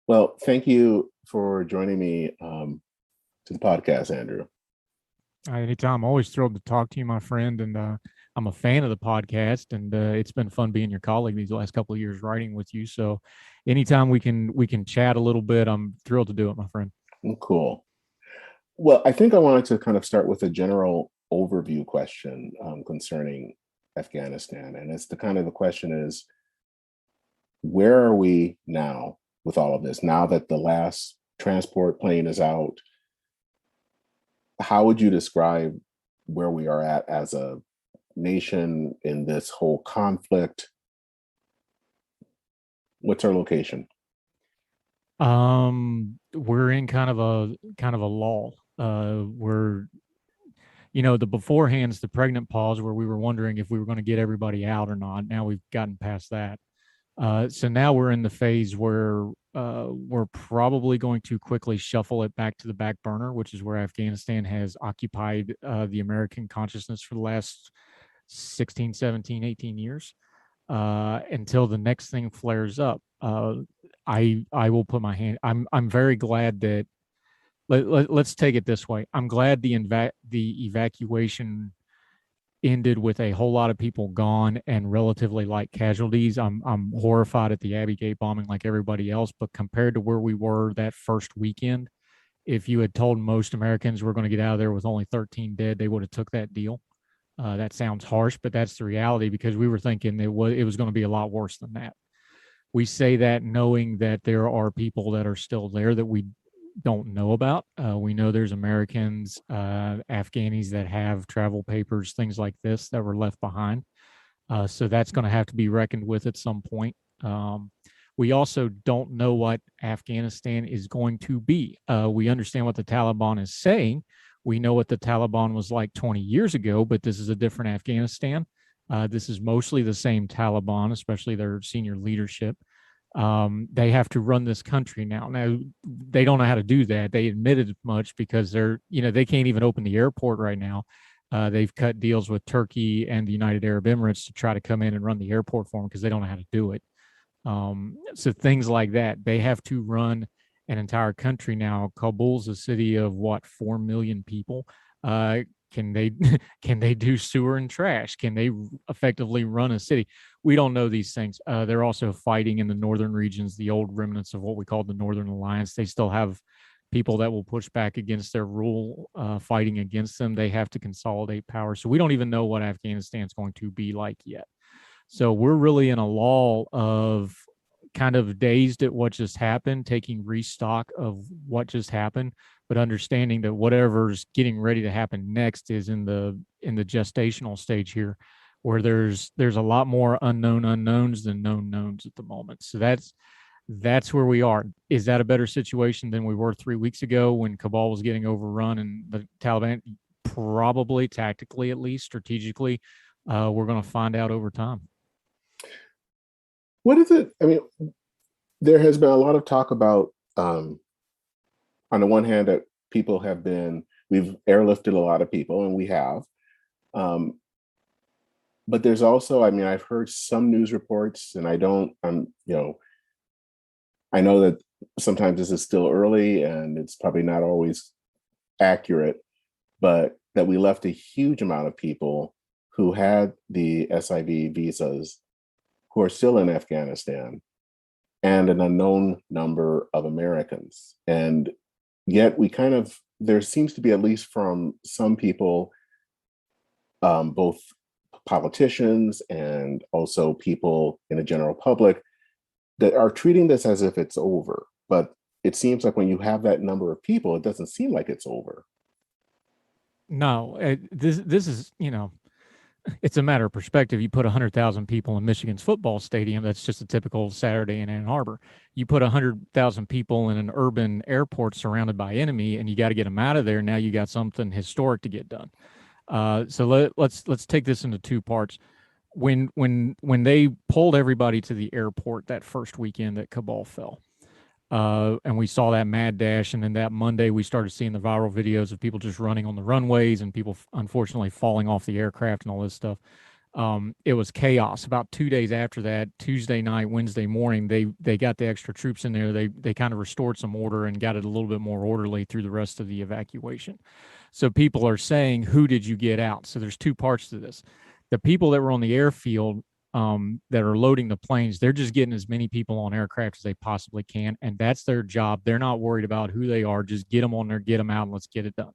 Well, thank you for joining me to the podcast, Andrew. Anytime. I'm always thrilled to talk to you, my friend. And I'm a fan of the podcast, and it's been fun being your colleague these last couple of years writing with you. So, anytime we can chat a little bit, I'm thrilled to do it, my friend. Cool. Well, I think I wanted to kind of start with a general overview question concerning Afghanistan, and it's the question is, where are we now with all of this? Now that the last transport plane is out, how would you describe where we are at as a nation in this whole conflict? What's our location? We're in kind of a lull. We're the beforehand's the pregnant pause where we were wondering if we were going to get everybody out or not. Now we've gotten past that. So now we're in the phase where we're probably going to quickly shuffle it back to the back burner, which is where Afghanistan has occupied the American consciousness for the last 16, 17, 18 years until the next thing flares up. I will put my hand. I'm very glad that let's take it this way. I'm glad the evacuation ended with a whole lot of people gone and relatively light casualties. I'm horrified at the Abbey Gate bombing like everybody else, but compared to where we were that first weekend, if you had told most Americans we're going to get out of there with only 13 dead, they would have took that deal. That sounds harsh, but that's the reality because we were thinking it was going to be a lot worse than that. We say that knowing that there are people that are still there that we don't know about. We know there's Americans, Afghanis that have travel papers, things like this that were left behind. So that's going to have to be reckoned with at some point. We also don't know what Afghanistan is going to be. We understand what the Taliban is saying. We know what the Taliban was like 20 years ago, but this is a different Afghanistan. This is mostly the same Taliban, especially their senior leadership. They have to run this country now. Now they don't know how to do that. They admitted as much because they can't even open the airport right now. They've cut deals with Turkey and the United Arab Emirates to try to come in and run the airport for them because they don't know how to do it. So things like that. They have to run an entire country now. Kabul's a city of what, 4 million people. Can they can they do sewer and trash? Can they effectively run a city? We don't know these things. They're also fighting in the northern regions, the old remnants of what we call the Northern Alliance. They still have people that will push back against their rule, fighting against them. They have to consolidate power. So we don't even know what Afghanistan's going to be like yet. So we're really in a lull of kind of dazed at what just happened, taking restock of what just happened, but understanding that whatever's getting ready to happen next is in the gestational stage here, where there's a lot more unknown unknowns than known knowns at the moment. So that's where we are. Is that a better situation than we were 3 weeks ago when Kabul was getting overrun and the Taliban? Probably, tactically at least, strategically. We're going to find out over time. What is it? I mean, there has been a lot of talk about, on the one hand, that we've airlifted a lot of people, and we have. But there's also, I mean, I've heard some news reports, and I know that sometimes this is still early and it's probably not always accurate, but that we left a huge amount of people who had the SIV visas who are still in Afghanistan, and an unknown number of Americans. And yet there seems to be, at least from some people, both politicians and also people in the general public, that are treating this as if it's over. But it seems like when you have that number of people, it doesn't seem like it's over. No, this is it's a matter of perspective. You put 100,000 people in Michigan's football stadium. That's just a typical Saturday in Ann Arbor. You put 100,000 people in an urban airport surrounded by enemy, and you got to get them out of there. Now you got something historic to get done. So let's take this into two parts. When they pulled everybody to the airport that first weekend that Kabul fell, and we saw that mad dash, and then that Monday we started seeing the viral videos of people just running on the runways and people unfortunately falling off the aircraft and all this stuff. It was chaos. About 2 days after that, Tuesday night, Wednesday morning, they got the extra troops in there. They kind of restored some order and got it a little bit more orderly through the rest of the evacuation. So people are saying, who did you get out? So there's two parts to this. The people that were on the airfield, that are loading the planes, they're just getting as many people on aircraft as they possibly can, and that's their job. They're not worried about who they are. Just get them on there, get them out, and let's get it done.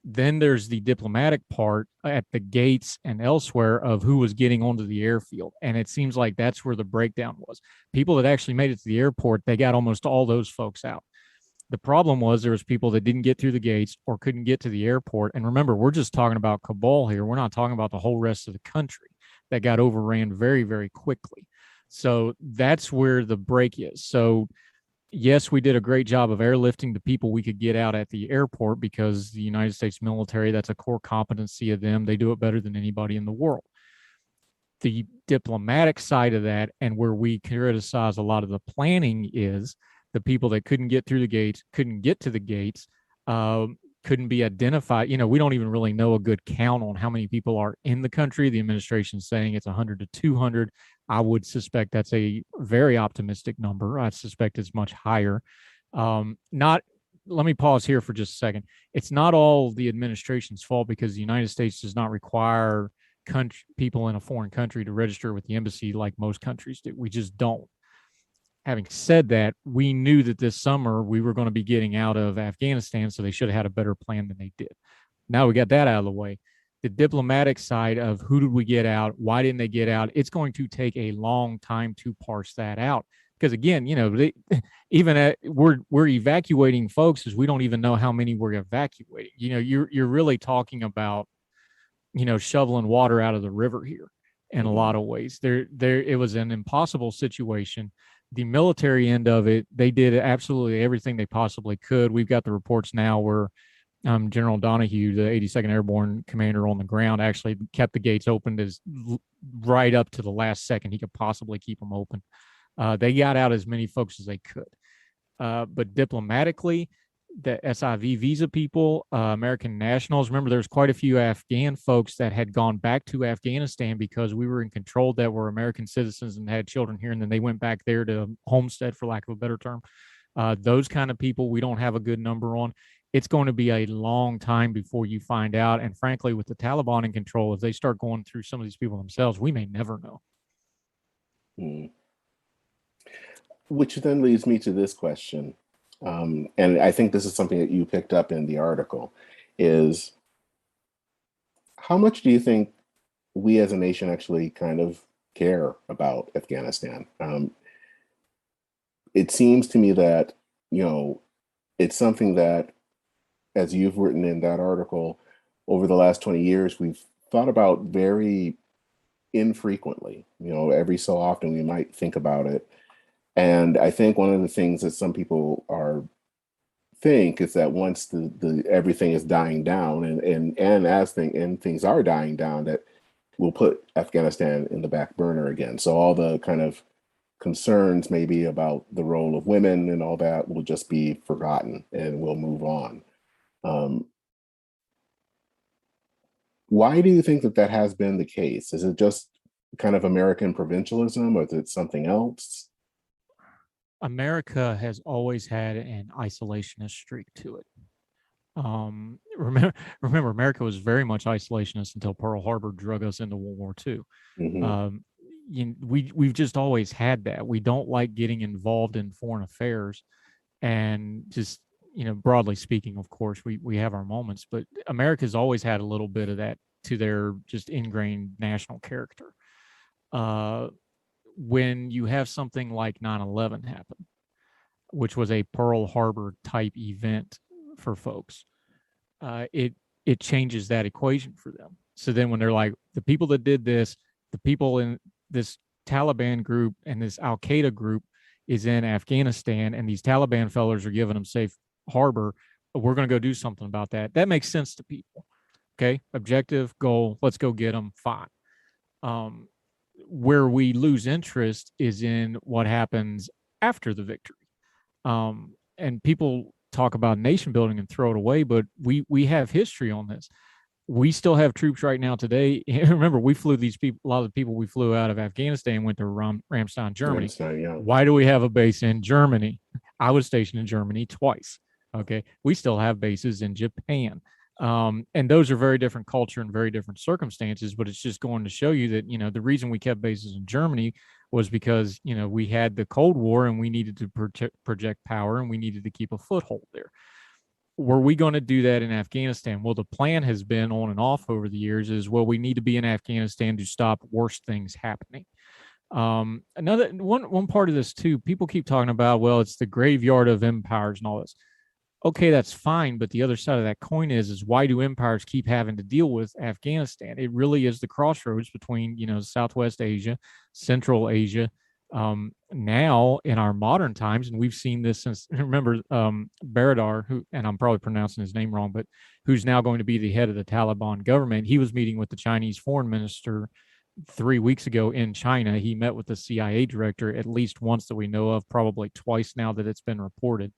Then there's the diplomatic part at the gates and elsewhere of who was getting onto the airfield. And it seems like that's where the breakdown was. People that actually made it to the airport, they got almost all those folks out. The problem was there was people that didn't get through the gates or couldn't get to the airport. And remember, we're just talking about Kabul here. We're not talking about the whole rest of the country that got overran very, very quickly. So that's where the break is. So yes, we did a great job of airlifting the people we could get out at the airport because the United States military, that's a core competency of them. They do it better than anybody in the world. The diplomatic side of that, and where we criticize a lot of the planning, is the people that couldn't get through the gates, couldn't get to the gates, couldn't be identified. We don't even really know a good count on how many people are in the country. The administration's saying it's 100 to 200. I would suspect that's a very optimistic number. I suspect it's much higher. Not. Let me pause here for just a second. It's not all the administration's fault, because the United States does not require people in a foreign country to register with the embassy like most countries do. We just don't. Having said that, we knew that this summer we were going to be getting out of Afghanistan, so they should have had a better plan than they did. Now we got that out of the way. The diplomatic side of who did we get out, why didn't they get out, it's going to take a long time to parse that out. Because again, we're evacuating folks as we don't even know how many we're evacuating. You're really talking about, shoveling water out of the river here in a lot of ways. It was an impossible situation. The military end of it, they did absolutely everything they possibly could. We've got the reports now where General Donahue, the 82nd Airborne commander on the ground, actually kept the gates open right up to the last second he could possibly keep them open. They got out as many folks as they could. But diplomatically, the SIV visa people, American nationals, remember there's quite a few Afghan folks that had gone back to Afghanistan because we were in control, that were American citizens and had children here, and then they went back there to homestead, for lack of a better term. Those kind of people we don't have a good number on. It's going to be a long time before you find out. And frankly, with the Taliban in control, if they start going through some of these people themselves, we may never know. Which then leads me to this question. And I think this is something that you picked up in the article, is how much do you think we as a nation actually kind of care about Afghanistan? It seems to me that, it's something that, as you've written in that article, over the last 20 years, we've thought about very infrequently. Every so often we might think about it. And I think one of the things that some people think is that once the everything is dying down, and as things are dying down, that we'll put Afghanistan in the back burner again. So all the kind of concerns maybe about the role of women and all that will just be forgotten, and we'll move on. Why do you think that has been the case? Is it just kind of American provincialism, or is it something else? America has always had an isolationist streak to it. Remember, America was very much isolationist until Pearl Harbor drug us into World War II. We've just always had that. We don't like getting involved in foreign affairs, and just, broadly speaking, of course, we have our moments, but America's always had a little bit of that to their just ingrained national character. When you have something like 9/11 happen, which was a Pearl Harbor type event for folks, it changes that equation for them. So then when they're like, the people that did this, the people in this Taliban group and this Al Qaeda group is in Afghanistan, and these Taliban fellas are giving them safe harbor, we're going to go do something about that. That makes sense to people. Okay, objective, goal, let's go get them, fine. Where we lose interest is in what happens after the victory. And people talk about nation building and throw it away, but we have history on this. We still have troops right now today. Remember, we flew these people, a lot of the people we flew out of Afghanistan went to Ramstein, Germany. Yeah. Why do we have a base in Germany? I was stationed in Germany twice. Okay. We still have bases in Japan. And those are very different culture and very different circumstances, but it's just going to show you that, the reason we kept bases in Germany was because, we had the Cold War and we needed to project power and we needed to keep a foothold there. Were we going to do that in Afghanistan? Well, the plan has been on and off over the years is, well, we need to be in Afghanistan to stop worse things happening. Another one part of this too, people keep talking about, well, it's the graveyard of empires and all this. Okay, that's fine, but the other side of that coin is why do empires keep having to deal with Afghanistan? It really is the crossroads between, Southwest Asia, Central Asia, now in our modern times, and we've seen this since, remember, Baradar, who, and I'm probably pronouncing his name wrong, but who's now going to be the head of the Taliban government. He was meeting with the Chinese foreign minister 3 weeks ago in China. He met with the CIA director at least once that we know of, probably twice now that it's been reported.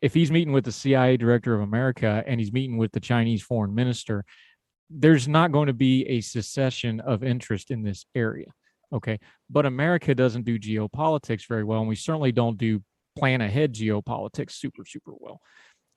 If he's meeting with the CIA director of America and he's meeting with the Chinese foreign minister, there's not going to be a secession of interest in this area. Okay. But America doesn't do geopolitics very well. And we certainly don't do plan ahead geopolitics super, super well.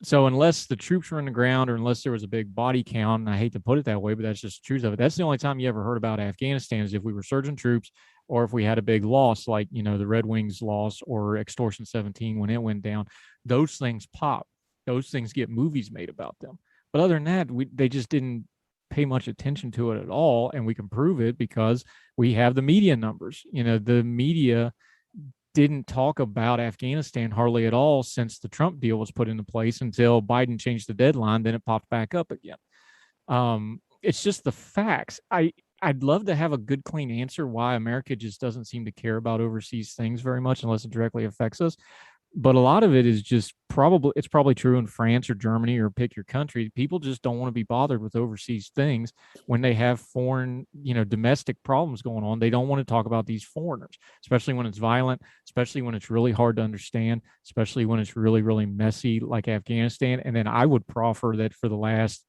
So unless the troops were in the ground or unless there was a big body count, and I hate to put it that way, but that's just the truth of it. That's the only time you ever heard about Afghanistan is if we were surging troops or if we had a big loss, like, the Red Wings loss or Extortion 17 when it went down. Those things pop. Those things get movies made about them. But other than that, they just didn't pay much attention to it at all. And we can prove it because we have the media numbers. The media didn't talk about Afghanistan hardly at all since the Trump deal was put into place until Biden changed the deadline. Then it popped back up again. It's just the facts. I'd love to have a good, clean answer why America just doesn't seem to care about overseas things very much unless it directly affects us. But a lot of it is just it's probably true in France or Germany or pick your country. People just don't want to be bothered with overseas things when they have foreign, domestic problems going on. They don't want to talk about these foreigners, especially when it's violent, especially when it's really hard to understand, especially when it's really, really messy like Afghanistan. And then I would proffer that for the last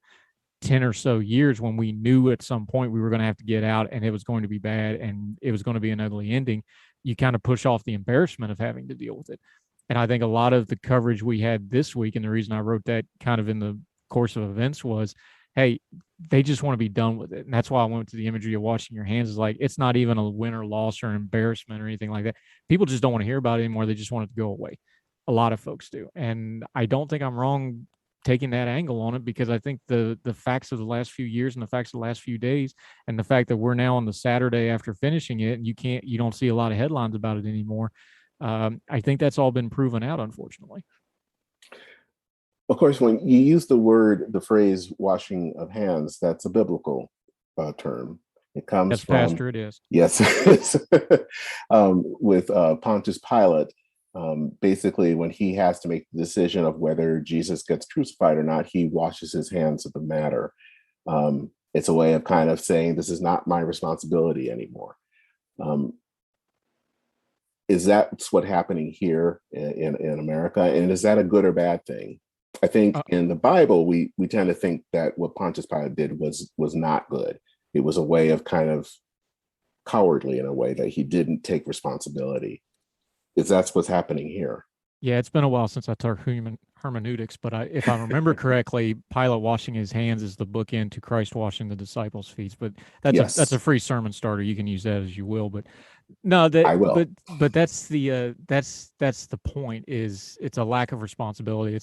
10 or so years, when we knew at some point we were going to have to get out and it was going to be bad and it was going to be an ugly ending, you kind of push off the embarrassment of having to deal with it. And I think a lot of the coverage we had this week, and the reason I wrote that kind of in the course of events was, hey, they just want to be done with it. And that's why I went to the imagery of washing your hands. Is like, it's not even a win or loss or an embarrassment or anything like that. People just don't want to hear about it anymore. They just want it to go away. A lot of folks do. And I don't think I'm wrong taking that angle on it, because I think the facts of the last few years and the facts of the last few days and the fact that we're now on the Saturday after finishing it and you don't see a lot of headlines about it anymore. I think that's all been proven out, unfortunately. Of course, when you use the phrase washing of hands, that's a biblical term. It comes Yes, from, Pastor, it is. Yes, with Pontius Pilate. Basically, when he has to make the decision of whether Jesus gets crucified or not, he washes his hands of the matter. It's a way of kind of saying, this is not my responsibility anymore. Is that what's happening here in America? And is that a good or bad thing? I think in the Bible, we tend to think that what Pontius Pilate did was not good. It was a way of kind of cowardly in a way that he didn't take responsibility. Is that what's happening here? Yeah, it's been a while since I taught hermeneutics, but if I remember correctly, Pilate washing his hands is the bookend to Christ washing the disciples' feet. But that's a free sermon starter. You can use that as you will. But no, I will. But that's the point. Is it's a lack of responsibility.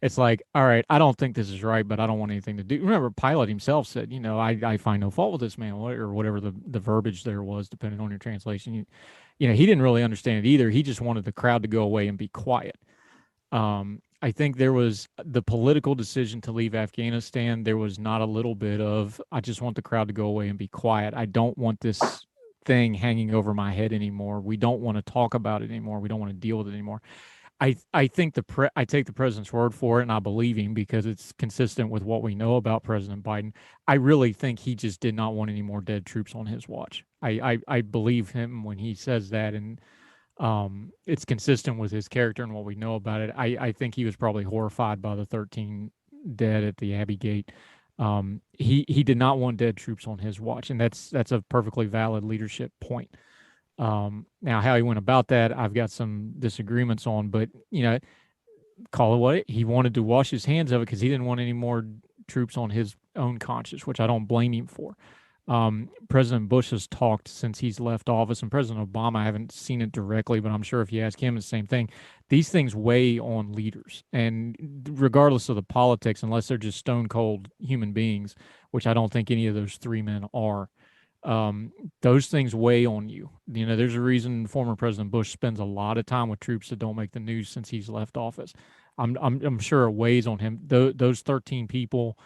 It's like, all right, I don't think this is right, but I don't want anything to do. Remember, Pilate himself said, I find no fault with this man, or whatever the verbiage there was, depending on your translation. He didn't really understand it either. He just wanted the crowd to go away and be quiet. I think there was the political decision to leave Afghanistan. There was not a little bit of, I just want the crowd to go away and be quiet. I don't want this thing hanging over my head anymore. We don't want to talk about it anymore. We don't want to deal with it anymore. I think I take the president's word for it, and I believe him because it's consistent with what we know about President Biden. I really think he just did not want any more dead troops on his watch. I believe him when he says that, and it's consistent with his character and what we know about it. I think he was probably horrified by the 13 dead at the Abbey Gate. He did not want dead troops on his watch, and that's a perfectly valid leadership point. Now, how he went about that, I've got some disagreements on, but call it what he wanted to wash his hands of it because he didn't want any more troops on his own conscience, which I don't blame him for. President Bush has talked since he's left office, and President Obama, I haven't seen it directly, but I'm sure if you ask him, it's the same thing. These things weigh on leaders, and regardless of the politics, unless they're just stone cold human beings, which I don't think any of those three men are, those things weigh on you. There's a reason former President Bush spends a lot of time with troops that don't make the news since he's left office. I'm sure it weighs on him. Those 13 people,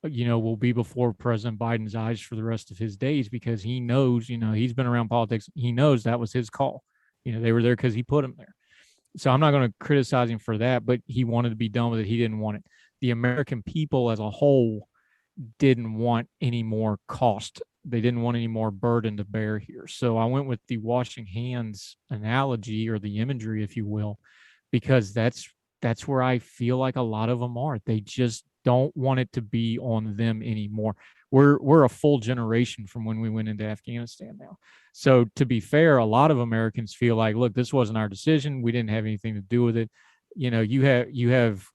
will be before President Biden's eyes for the rest of his days because he knows, he's been around politics. He knows that was his call. They were there because he put them there. So I'm not going to criticize him for that, but he wanted to be done with it. He didn't want it. The American people as a whole didn't want any more cost. They didn't want any more burden to bear here. So I went with the washing hands analogy, or the imagery, if you will, because that's where I feel like a lot of them are. They just don't want it to be on them anymore. We're a full generation from when we went into Afghanistan now. So to be fair, a lot of Americans feel like, look, this wasn't our decision. We didn't have anything to do with it. You have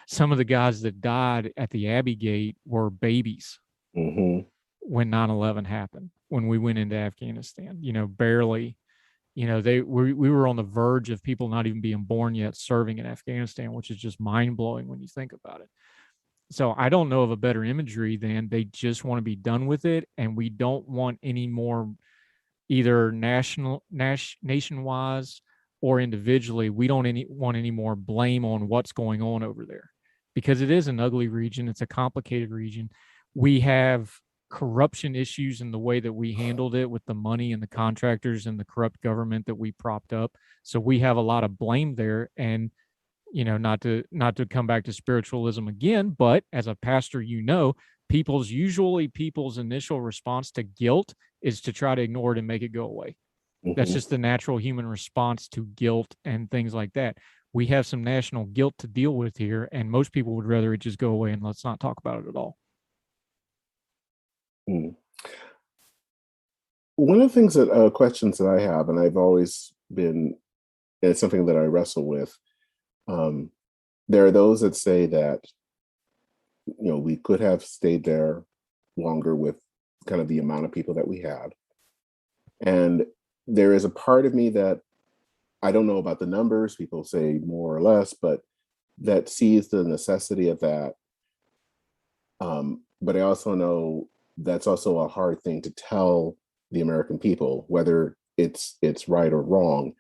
some of the guys that died at the Abbey Gate were babies when 9/11 happened, when we went into Afghanistan, barely, we were on the verge of people not even being born yet serving in Afghanistan, which is just mind blowing when you think about it. So I don't know of a better imagery than they just want to be done with it. And we don't want any more, either nation-wise or individually. We don't want any more blame on what's going on over there, because it is an ugly region. It's a complicated region. We have corruption issues in the way that we handled it with the money and the contractors and the corrupt government that we propped up. So we have a lot of blame there. And not to come back to spiritualism again, but as a pastor, people's initial response to guilt is to try to ignore it and make it go away. That's just the natural human response to guilt and things like that. We have some national guilt to deal with here, and most people would rather it just go away and let's not talk about it at all. One of the things questions that I have, and I've always been, and it's something that I wrestle with, there are those that say that, we could have stayed there longer with kind of the amount of people that we had. And there is a part of me that, I don't know about the numbers, people say more or less, but that sees the necessity of that. But I also know that's also a hard thing to tell the American people, whether it's right or wrong.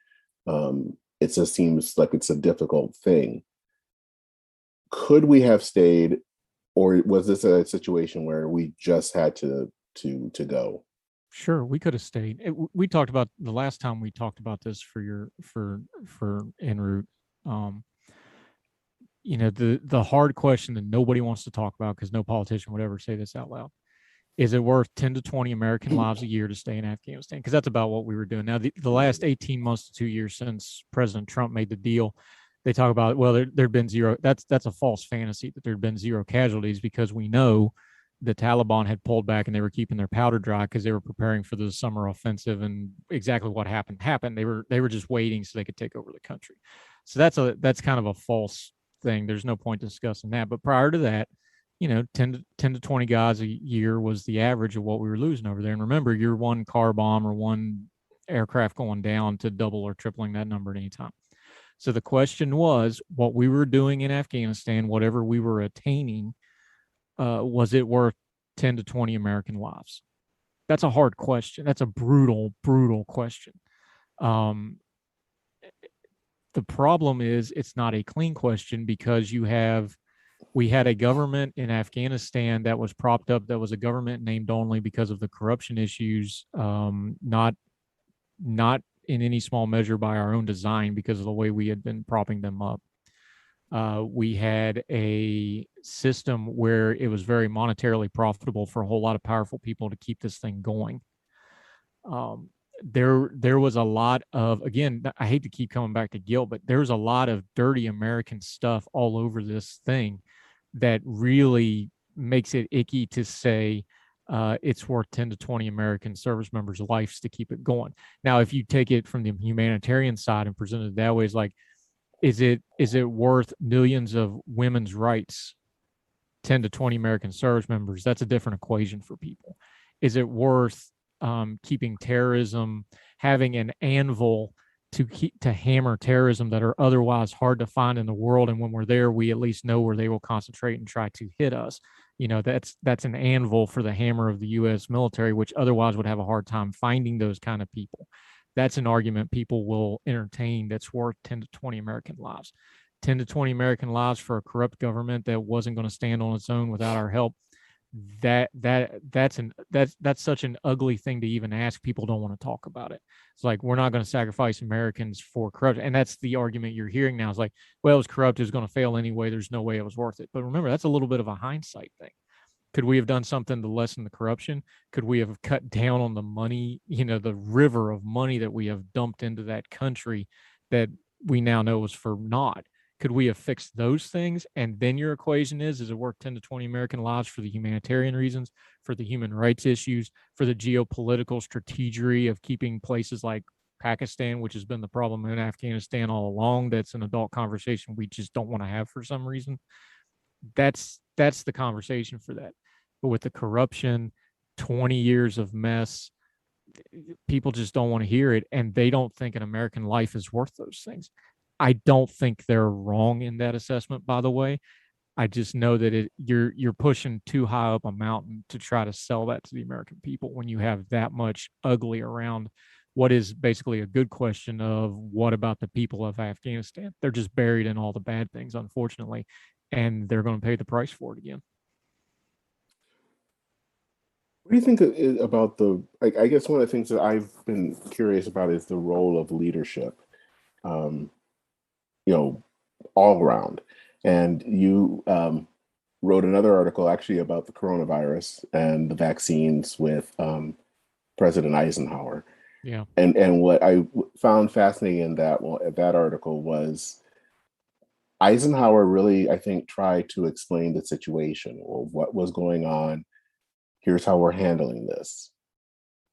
It just seems like it's a difficult thing. Could we have stayed, or was this a situation where we just had to go? Sure, we could have stayed. We talked about the last time we talked about this for en route. The hard question that nobody wants to talk about, because no politician would ever say this out loud: is it worth 10 to 20 American lives a year to stay in Afghanistan? Because that's about what we were doing. Now, the last 18 months to 2 years since President Trump made the deal, they talk about, well, there'd been zero. That's a false fantasy that there'd been zero casualties, because we know the Taliban had pulled back and they were keeping their powder dry because they were preparing for the summer offensive, and exactly what happened. They were just waiting so they could take over the country. So that's kind of a false thing. There's no point discussing that. But prior to that, 10 to 20 guys a year was the average of what we were losing over there. And remember, you're one car bomb or one aircraft going down to double or tripling that number at any time. So the question was, what we were doing in Afghanistan, whatever we were attaining, was it worth 10 to 20 American lives? That's a hard question. That's a brutal, brutal question. The problem is it's not a clean question, because we had a government in Afghanistan that was propped up, that was a government named only because of the corruption issues, not in any small measure by our own design, because of the way we had been propping them up. We had a system where it was very monetarily profitable for a whole lot of powerful people to keep this thing going. There was a lot of, again, I hate to keep coming back to guilt, but there's a lot of dirty American stuff all over this thing that really makes it icky to say it's worth 10 to 20 American service members' lives to keep it going. Now, if you take it from the humanitarian side and present it that way, it's like, is it worth millions of women's rights, 10 to 20 American service members? That's a different equation for people. Is it worth keeping terrorism, having an anvil to hammer terrorism that are otherwise hard to find in the world, and when we're there, we at least know where they will concentrate and try to hit us? That's an anvil for the hammer of the U.S. military, which otherwise would have a hard time finding those kind of people. That's an argument people will entertain that's worth 10 to 20 American lives. 10 to 20 American lives for a corrupt government that wasn't going to stand on its own without our help. That's such an ugly thing to even ask. People don't want to talk about it. It's like, we're not going to sacrifice Americans for corruption. And that's the argument you're hearing now. It's like, well, it was corrupt, it was going to fail anyway, there's no way it was worth it. But remember, that's a little bit of a hindsight thing. Could we have done something to lessen the corruption? Could we have cut down on the money, the river of money that we have dumped into that country that we now know was for naught? Could we have fixed those things? And then your equation is it worth 10 to 20 American lives for the humanitarian reasons, for the human rights issues, for the geopolitical strategy of keeping places like Pakistan, which has been the problem in Afghanistan all along? That's an adult conversation we just don't want to have for some reason. That's the conversation for that. But with the corruption, 20 years of mess, people just don't want to hear it, and they don't think an American life is worth those things. I don't think they're wrong in that assessment, by the way. I just know that you're pushing too high up a mountain to try to sell that to the American people when you have that much ugly around what is basically a good question of what about the people of Afghanistan? They're just buried in all the bad things, unfortunately, and they're going to pay the price for it again. What do you think about I guess one of the things that I've been curious about is the role of leadership, all around. And you wrote another article actually about the coronavirus and the vaccines with President Eisenhower. Yeah. And what I found fascinating in that article was Eisenhower really, I think, tried to explain the situation or what was going on. Here's how we're handling this.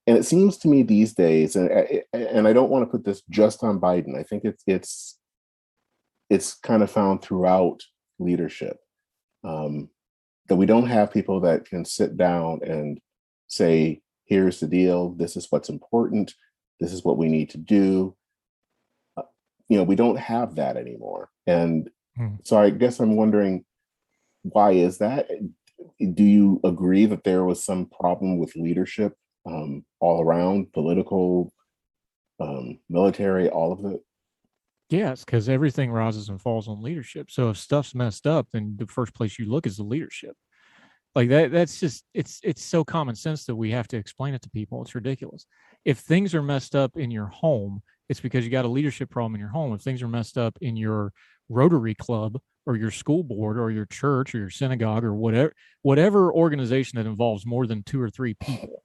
And it seems to me these days, and I don't want to put this just on Biden, I think it's kind of found throughout leadership, that we don't have people that can sit down and say, here's the deal, this is what's important, this is what we need to do. We don't have that anymore. And so I guess I'm wondering, why is that? Do you agree that there was some problem with leadership all around, political, military, all of it? Yes, because everything rises and falls on leadership. So if stuff's messed up, then the first place you look is the leadership. Like that's just it's so common sense that we have to explain it to people. It's ridiculous. If things are messed up in your home, it's because you got a leadership problem in your home. If things are messed up in your Rotary Club or your school board or your church or your synagogue or whatever organization that involves more than 2 or 3 people,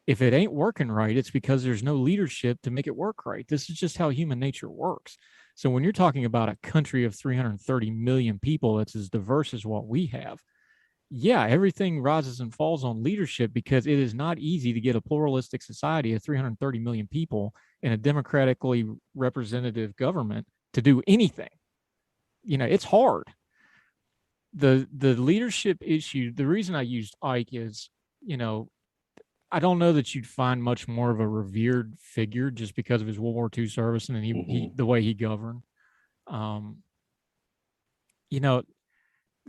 if it ain't working right, it's because there's no leadership to make it work right. This is just how human nature works. So when you're talking about a country of 330 million people that's as diverse as what we have, yeah, everything rises and falls on leadership, because it is not easy to get a pluralistic society of 330 million people in a democratically representative government to do anything. It's hard. The leadership issue, the reason I used Ike is, I don't know that you'd find much more of a revered figure just because of his World War II service and he the way he governed.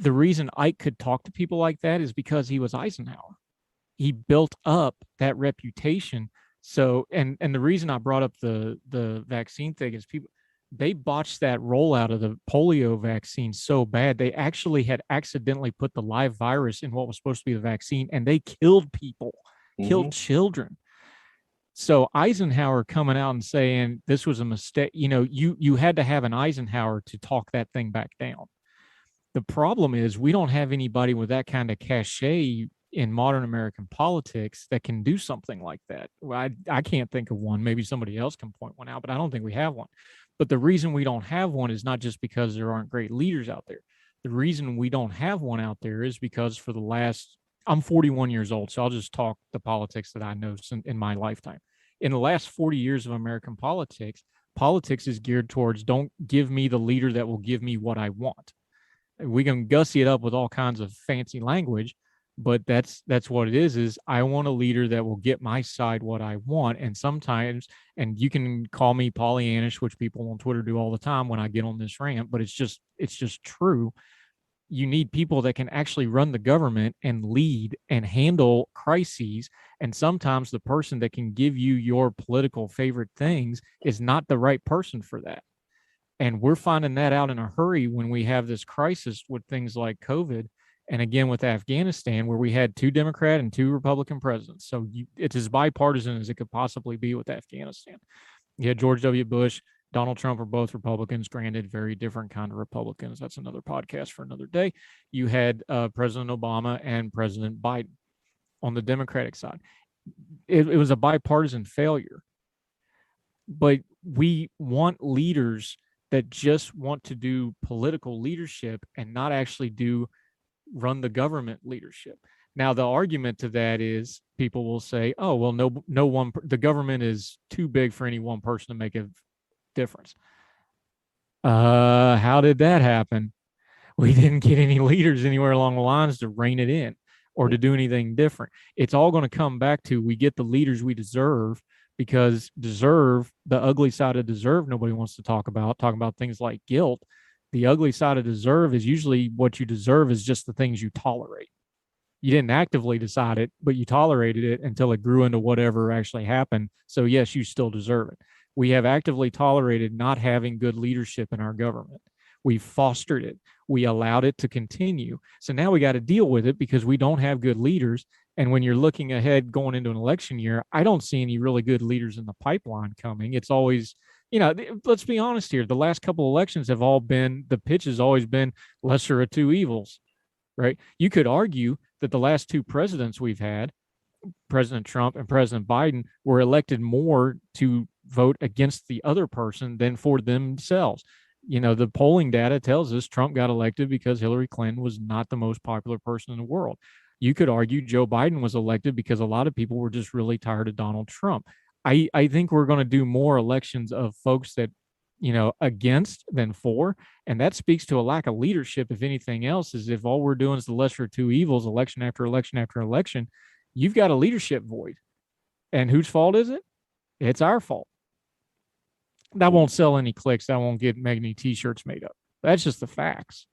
The reason Ike could talk to people like that is because he was Eisenhower. He built up that reputation. So, and the reason I brought up the vaccine thing is they botched that rollout of the polio vaccine so bad. They actually had accidentally put the live virus in what was supposed to be the vaccine, and they killed people, killed children. So Eisenhower coming out and saying this was a mistake, you had to have an Eisenhower to talk that thing back down. The problem is we don't have anybody with that kind of cachet in modern American politics that can do something like that. Well, I can't think of one. Maybe somebody else can point one out, but I don't think we have one. But the reason we don't have one is not just because there aren't great leaders out there. The reason we don't have one out there is because for the last, I'm 41 years old, so I'll just talk the politics that I know in my lifetime. In the last 40 years of American politics, politics is geared towards don't give me the leader that will give me what I want. We can gussy it up with all kinds of fancy language, but that's what it is I want a leader that will get my side what I want. And sometimes, and you can call me Pollyannish, which people on Twitter do all the time when I get on this rant, but it's just true. You need people that can actually run the government and lead and handle crises. And sometimes the person that can give you your political favorite things is not the right person for that. And we're finding that out in a hurry when we have this crisis with things like COVID. And again, with Afghanistan, where we had 2 Democrat and 2 Republican presidents. So it's as bipartisan as it could possibly be with Afghanistan. You had George W. Bush, Donald Trump are both Republicans, granted, very different kind of Republicans. That's another podcast for another day. You had President Obama and President Biden on the Democratic side. It was a bipartisan failure. But we want leaders that just want to do political leadership and not actually run the government leadership. Now, the argument to that is people will say, oh, well, no one, the government is too big for any one person to make a difference. How did that happen? We didn't get any leaders anywhere along the lines to rein it in or to do anything different. It's all going to come back to we get the leaders we deserve, because the ugly side of deserve, nobody wants to talk about things like guilt. The ugly side of deserve is usually what you deserve is just the things you tolerate. You didn't actively decide it, but you tolerated it until it grew into whatever actually happened. So yes, you still deserve it. We have actively tolerated not having good leadership in our government. We fostered it. We allowed it to continue. So now we got to deal with it because we don't have good leaders. And when you're looking ahead going into an election year, I don't see any really good leaders in the pipeline coming. It's always, let's be honest here. The last couple of elections have all been, the pitch has always been lesser of two evils, right? You could argue that the last 2 presidents we've had, President Trump and President Biden, were elected more to vote against the other person than for themselves. The polling data tells us Trump got elected because Hillary Clinton was not the most popular person in the world. You could argue Joe Biden was elected because a lot of people were just really tired of Donald Trump. I think we're going to do more elections of folks that, against than for. And that speaks to a lack of leadership. If anything else, is if all we're doing is the lesser of two evils, election after election after election, you've got a leadership void. And whose fault is it? It's our fault. That won't sell any clicks. That won't get many t-shirts made up. That's just the facts.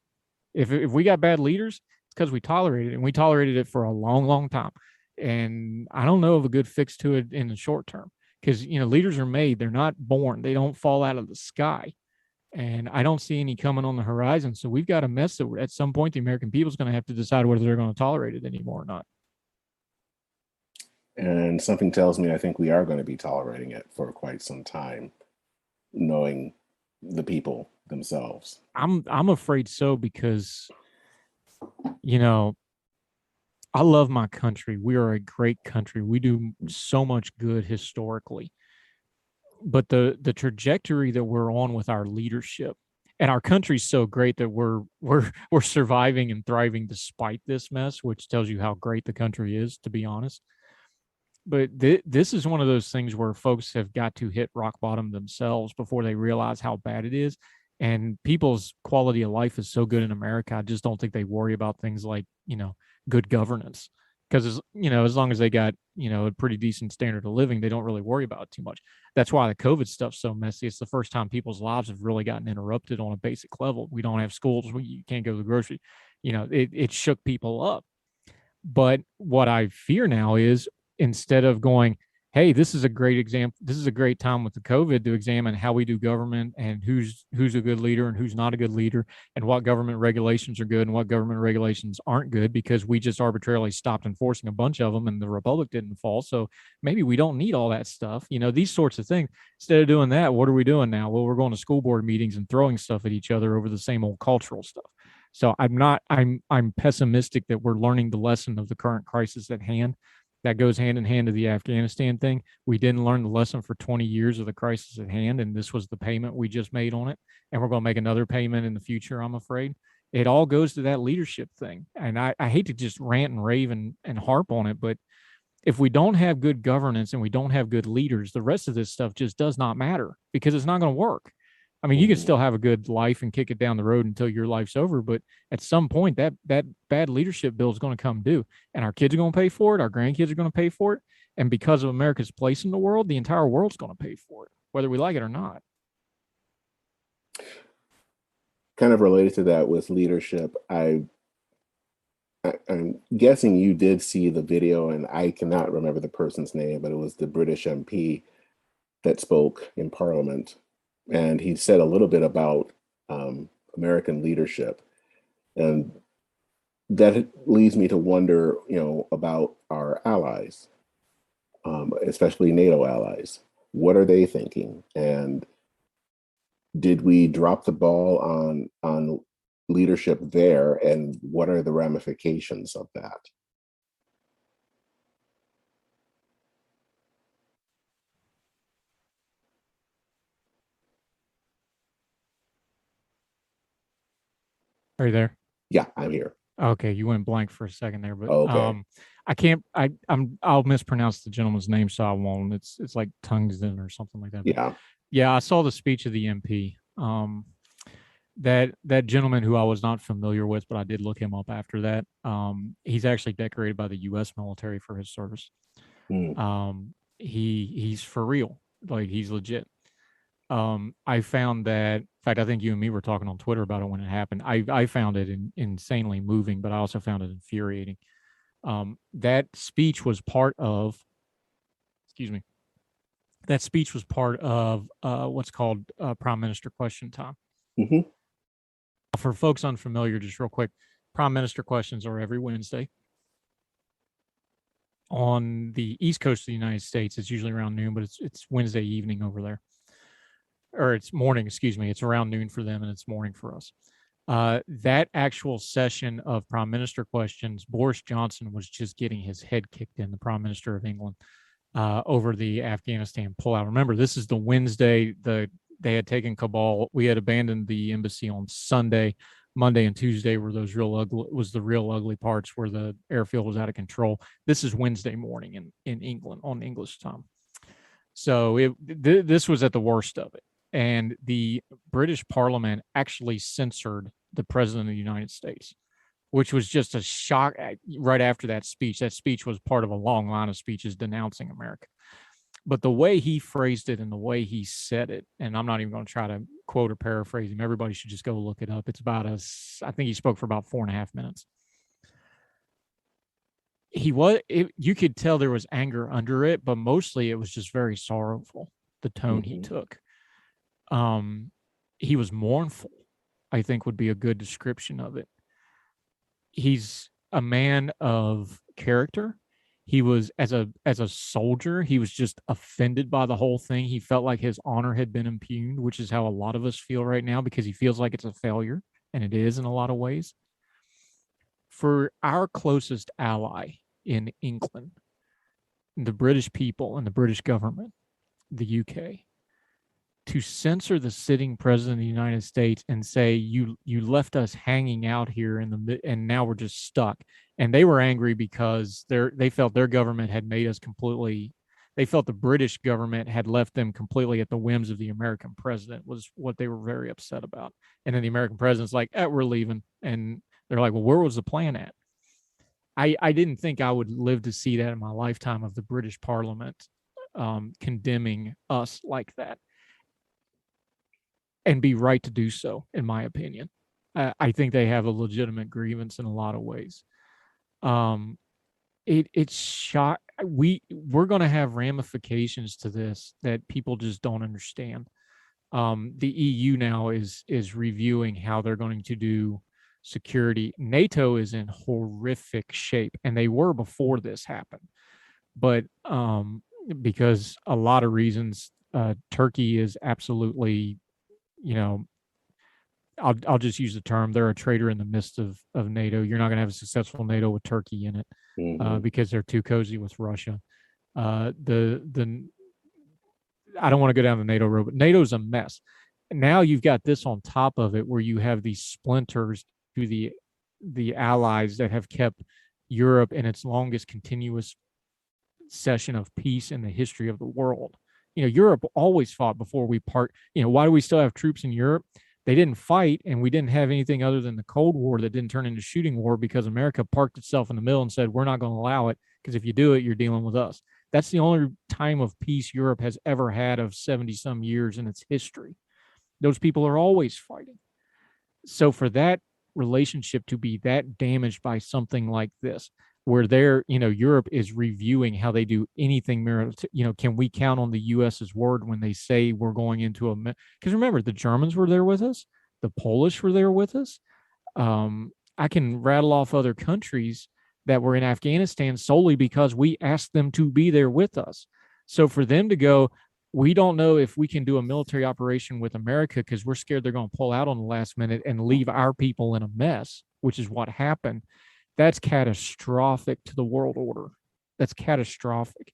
If we got bad leaders, it's because we tolerated it, and we tolerated it for a long, long time. And I don't know of a good fix to it in the short term, because, leaders are made. They're not born. They don't fall out of the sky. And I don't see any coming on the horizon. So we've got a mess that at some point the American people is going to have to decide whether they're going to tolerate it anymore or not. And something tells me I think we are going to be tolerating it for quite some time, knowing the people themselves. I'm afraid so, because, I love my country. We are a great country. We do so much good historically. But the trajectory that we're on with our leadership, and our country's so great that we're surviving and thriving despite this mess, which tells you how great the country is, to be honest. But this is one of those things where folks have got to hit rock bottom themselves before they realize how bad it is. And people's quality of life is so good in America. I just don't think they worry about things like, good governance. Because, as long as they got, a pretty decent standard of living, they don't really worry about it too much. That's why the COVID stuff's so messy. It's the first time people's lives have really gotten interrupted on a basic level. We don't have schools. You can't go to the grocery. It shook people up. But what I fear now is, instead of going, hey, this is a great example, this is a great time with the COVID to examine how we do government and who's a good leader and who's not a good leader, and what government regulations are good and what government regulations aren't good, because we just arbitrarily stopped enforcing a bunch of them and the republic didn't fall. So maybe we don't need all that stuff, these sorts of things. Instead of doing that, what are we doing now? Well, we're going to school board meetings and throwing stuff at each other over the same old cultural stuff. So I'm pessimistic that we're learning the lesson of the current crisis at hand. That goes hand in hand to the Afghanistan thing. We didn't learn the lesson for 20 years of the crisis at hand, and this was the payment we just made on it. And we're going to make another payment in the future, I'm afraid. It all goes to that leadership thing. And I hate to just rant and rave and harp on it, but if we don't have good governance and we don't have good leaders, the rest of this stuff just does not matter because it's not going to work. I mean, you can still have a good life and kick it down the road until your life's over, but at some point that bad leadership bill is going to come due, and our kids are going to pay for it, our grandkids are going to pay for it, and because of America's place in the world, the entire world's going to pay for it, whether we like it or not. Kind of related to that with leadership, I'm guessing you did see the video, and I cannot remember the person's name, but it was the British MP that spoke in Parliament, and he said a little bit about American leadership, and that leads me to wonder, about our allies, especially NATO allies. What are they thinking? And did we drop the ball on leadership there, and what are the ramifications of that? Are you there? Yeah, I'm here. Okay, you went blank for a second there, but Okay. I can't. I'll mispronounce the gentleman's name, so I won't. It's like Tungsten or something like that. But Yeah. yeah, I saw the speech of the MP. That gentleman who I was not familiar with, but I did look him up after that. He's actually decorated by the U.S. military for his service. He's for real, like he's legit. I found that, in fact, I think you and me were talking on Twitter about it when it happened. I found it insanely moving, but I also found it infuriating. That speech was part of, excuse me, that speech was part of what's called Prime Minister Question Time. Mm-hmm. For folks unfamiliar, just real quick, Prime Minister questions are every Wednesday. On the East Coast of the United States, it's usually around noon, but it's Wednesday evening over there. Or it's morning, excuse me. It's around noon for them and it's morning for us. That actual session of Prime Minister questions, Boris Johnson was just getting his head kicked in, the Prime Minister of England, over the Afghanistan pullout. Remember, this is the Wednesday they had taken Kabul. We had abandoned the embassy on Sunday. Monday and Tuesday were the real ugly parts where the airfield was out of control. This is Wednesday morning in England on English time. So this was at the worst of it. And the British Parliament actually censored the President of the United States, which was just a shock right after that speech. That speech was part of a long line of speeches denouncing America. But the way he phrased it and the way he said it, and I'm not even going to try to quote or paraphrase him. Everybody should just go look it up. It's about I think he spoke for about 4.5 minutes. You could tell there was anger under it, but mostly it was just very sorrowful, the tone he took. He was mournful, I think would be a good description of it. He's a man of character. He was, as a soldier, he was just offended by the whole thing. He felt like his honor had been impugned, which is how a lot of us feel right now, because he feels like it's a failure, and it is in a lot of ways. For our closest ally in England, the British people and the British government, the UK, to censor the sitting president of the United States and say you left us hanging out here and now we're just stuck. And they were angry because they felt their government had made us completely. They felt the British government had left them completely at the whims of the American president, was what they were very upset about. And then the American president's like, we're leaving. And they're like, well, where was the plan at? I didn't think I would live to see that in my lifetime, of the British Parliament condemning us like that. And be right to do so, in my opinion. I think they have a legitimate grievance in a lot of ways. It's shock. We're going to have ramifications to this that people just don't understand. The EU now is reviewing how they're going to do security. NATO is in horrific shape, and they were before this happened. But because a lot of reasons, Turkey is absolutely, I'll just use the term, they're a traitor in the midst of NATO. You're not going to have a successful NATO with Turkey in it, because they're too cozy with Russia. I don't want to go down the NATO road, but NATO's a mess. Now you've got this on top of it, where you have these splinters to the allies that have kept Europe in its longest continuous session of peace in the history of the world. Europe always fought before we part. Why do we still have troops in Europe? They didn't fight, and we didn't have anything other than the Cold War that didn't turn into shooting war because America parked itself in the middle and said, we're not going to allow it, because if you do it, you're dealing with us. That's the only time of peace Europe has ever had of 70 some years in its history. Those people are always fighting. So for that relationship to be that damaged by something like this, where Europe is reviewing how they do anything, can we count on the US's word when they say we're going into because remember, the Germans were there with us, the Polish were there with us. I can rattle off other countries that were in Afghanistan solely because we asked them to be there with us. So for them to go, we don't know if we can do a military operation with America because we're scared they're going to pull out on the last minute and leave our people in a mess, which is what happened. That's catastrophic to the world order. That's catastrophic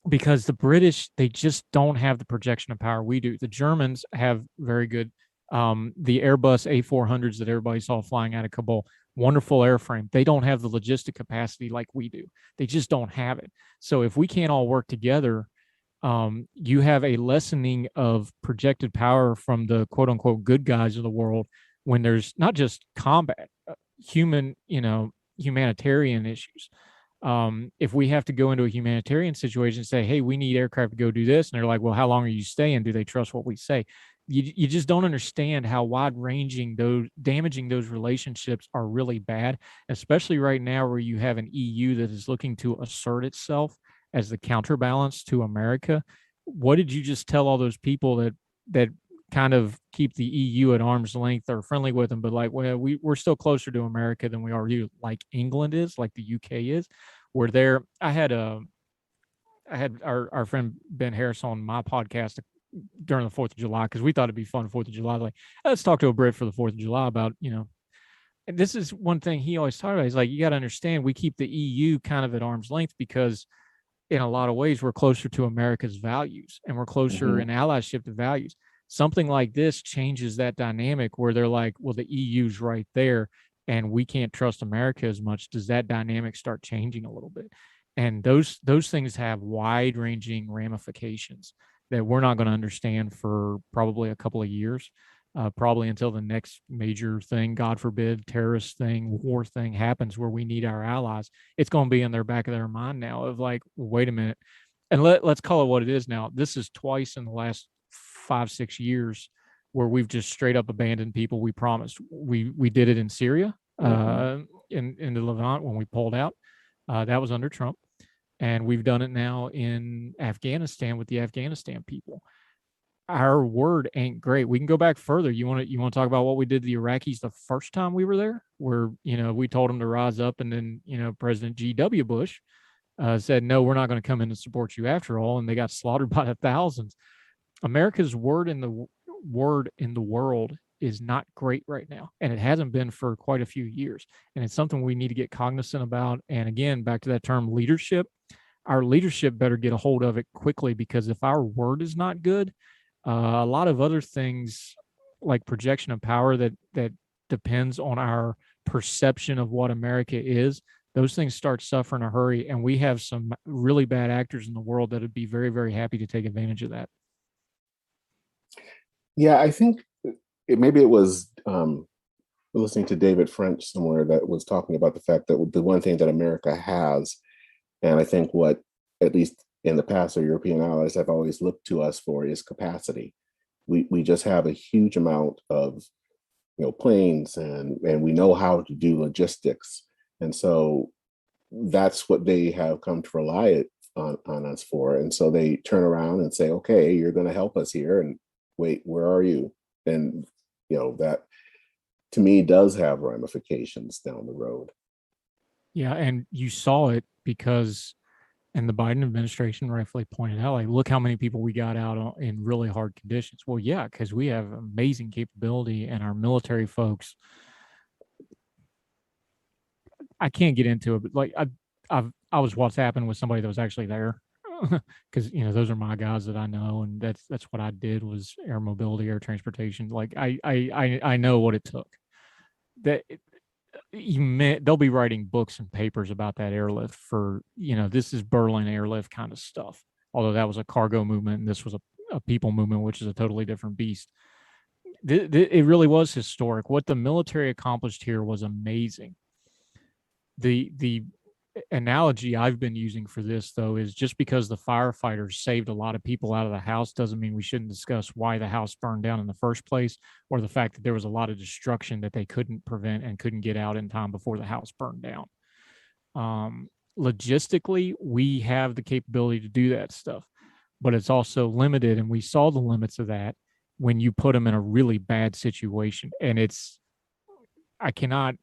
because the British, they just don't have the projection of power we do. The Germans have very good, the Airbus A400s that everybody saw flying out of Kabul, wonderful airframe. They don't have the logistic capacity like we do. They just don't have it. So if we can't all work together, you have a lessening of projected power from the quote unquote good guys of the world when there's not just combat, humanitarian issues. If we have to go into a humanitarian situation and say, hey, we need aircraft to go do this, and they're like, well, how long are you staying? Do they trust what we say? You just don't understand how wide-ranging damaging those relationships are really bad, especially right now where you have an EU that is looking to assert itself as the counterbalance to America. What did you just tell all those people that kind of keep the EU at arm's length or friendly with them, but like, well, we're still closer to America than we are you, like England is, like the UK is? We're there. I had our friend Ben Harris on my podcast during the 4th of July because we thought it'd be fun 4th of July. Like, let's talk to a Brit for the 4th of July about, and this is one thing he always talked about. He's like, you got to understand, we keep the EU kind of at arm's length because in a lot of ways, we're closer to America's values and we're closer in allyship to values. Something like this changes that dynamic where they're like, well, the EU's right there and we can't trust America as much. Does that dynamic start changing a little bit? And those things have wide-ranging ramifications that we're not going to understand for probably a couple of years, probably until the next major thing, God forbid, terrorist thing, war thing happens where we need our allies. It's going to be in their back of their mind now of like, wait a minute. And let's call it what it is now. This is twice in the last 5-6 years where we've just straight up abandoned people we promised. We did it in Syria, in the Levant when we pulled out. That was under Trump. And we've done it now in Afghanistan with the Afghanistan people. Our word ain't great. We can go back further. You want to talk about what we did to the Iraqis the first time we were there, where we told them to rise up, and then President G.W. Bush said, no, we're not going to come in and support you after all, and they got slaughtered by the thousands. America's word in the world is not great right now, and it hasn't been for quite a few years. And it's something we need to get cognizant about. And again, back to that term leadership, our leadership better get a hold of it quickly, because if our word is not good, a lot of other things like projection of power that depends on our perception of what America is, those things start suffering in a hurry. And we have some really bad actors in the world that would be very, very happy to take advantage of that. Yeah, I think maybe it was listening to David French somewhere that was talking about the fact that the one thing that America has, and I think what, at least in the past, our European allies have always looked to us for, is capacity. We just have a huge amount of planes, and we know how to do logistics. And so that's what they have come to rely on us for. And so they turn around and say, okay, you're going to help us here. And wait, where are you? And, that to me does have ramifications down the road. Yeah. And you saw it because, and the Biden administration rightfully pointed out, like, look how many people we got out in really hard conditions. Well, yeah, because we have amazing capability, and our military folks, I can't get into it, but like I was WhatsApping with somebody that was actually there, because those are my guys that I know, and that's what I did, was air mobility, air transportation. Like I know what it took. that they'll be writing books and papers about that airlift for, this is Berlin airlift kind of stuff. Although that was a cargo movement and this was a people movement, which is a totally different beast. It really was historic. What the military accomplished here was amazing. The analogy I've been using for this, though, is just because the firefighters saved a lot of people out of the house doesn't mean we shouldn't discuss why the house burned down in the first place, or the fact that there was a lot of destruction that they couldn't prevent and couldn't get out in time before the house burned down. Logistically, we have the capability to do that stuff, but it's also limited, and we saw the limits of that when you put them in a really bad situation. And I cannot,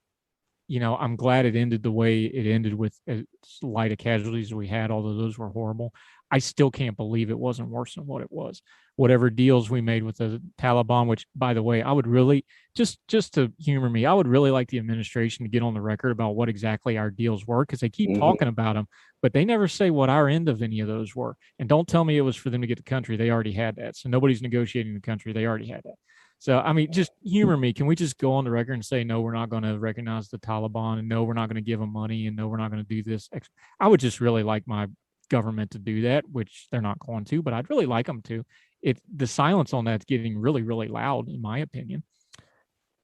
I'm glad it ended the way it ended with as light of casualties as we had, although those were horrible. I still can't believe it wasn't worse than what it was. Whatever deals we made with the Taliban, which, by the way, I would really, just to humor me, I would really like the administration to get on the record about what exactly our deals were, because they keep talking about them, but they never say what our end of any of those were. And don't tell me it was for them to get the country. They already had that. So nobody's negotiating the country. They already had that. So, I mean, just humor me. Can we just go on the record and say, no, we're not going to recognize the Taliban, and no, we're not going to give them money, and no, we're not going to do this? I would just really like my government to do that, which they're not going to, but I'd really like them to. The silence on that's getting really, really loud, in my opinion.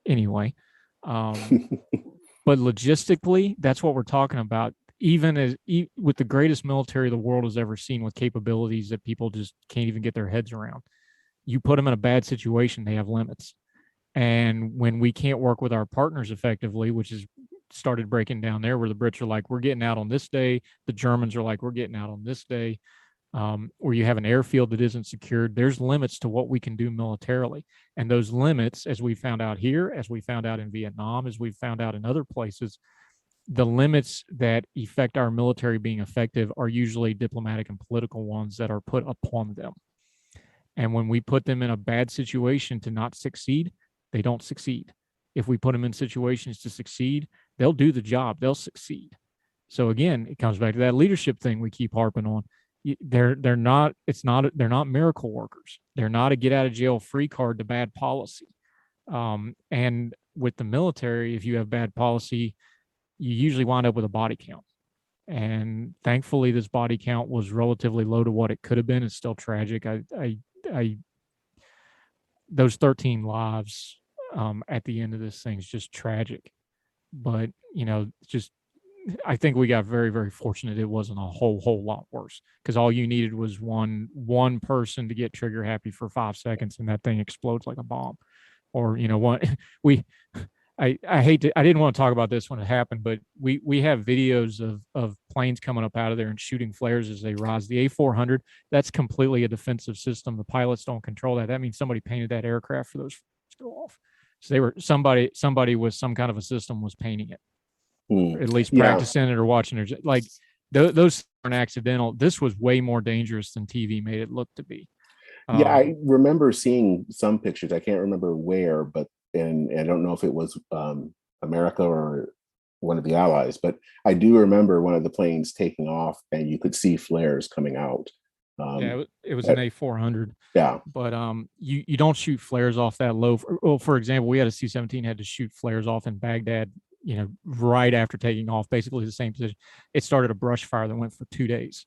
Anyway, but logistically, that's what we're talking about. Even with the greatest military the world has ever seen, with capabilities that people just can't even get their heads around, you put them in a bad situation, they have limits. And when we can't work with our partners effectively, which is started breaking down there, where the Brits are like, we're getting out on this day, the Germans are like, we're getting out on this day, where you have an airfield that isn't secured, there's limits to what we can do militarily. And those limits, as we found out here, as we found out in Vietnam, as we found out in other places, the limits that affect our military being effective are usually diplomatic and political ones that are put upon them. And when we put them in a bad situation to not succeed, they don't succeed. If we put them in situations to succeed, they'll do the job, they'll succeed. So again, it comes back to that leadership thing we keep harping on. They're not miracle workers. They're not a get out of jail free card to bad policy. And with the military, if you have bad policy, you usually wind up with a body count. And thankfully, this body count was relatively low to what it could have been. It's still tragic. Those 13 lives at the end of this thing is just tragic. But, I think we got very, very fortunate. It wasn't a whole lot worse, because all you needed was one person to get trigger happy for 5 seconds, and that thing explodes like a bomb. Or, I didn't want to talk about this when it happened, but we have videos of planes coming up out of there and shooting flares as they rise. The A400, that's completely a defensive system. The pilots don't control that. That means somebody painted that aircraft for those to go off. So somebody with some kind of a system was painting it, or at least practicing it or watching it. Like those aren't accidental. This was way more dangerous than TV made it look to be. I remember seeing some pictures. I can't remember where, but and I don't know if it was America or one of the allies, but I do remember one of the planes taking off and you could see flares coming out. It was an A400. Yeah. But you don't shoot flares off that low. For example, we had a C-17 had to shoot flares off in Baghdad, right after taking off, basically the same position. It started a brush fire that went for 2 days.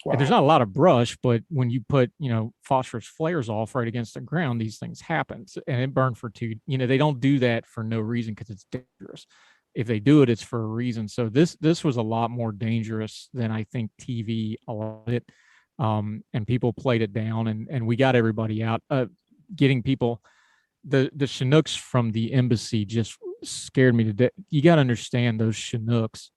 Wow. And there's not a lot of brush, but when you put, phosphorus flares off right against the ground, these things happen. And it burned for they don't do that for no reason, because it's dangerous. If they do it, it's for a reason. So this was a lot more dangerous than I think TV allowed it. And people played it down, and we got everybody out. Getting people, the Chinooks from the embassy just scared me to death. You got to understand, those Chinooks,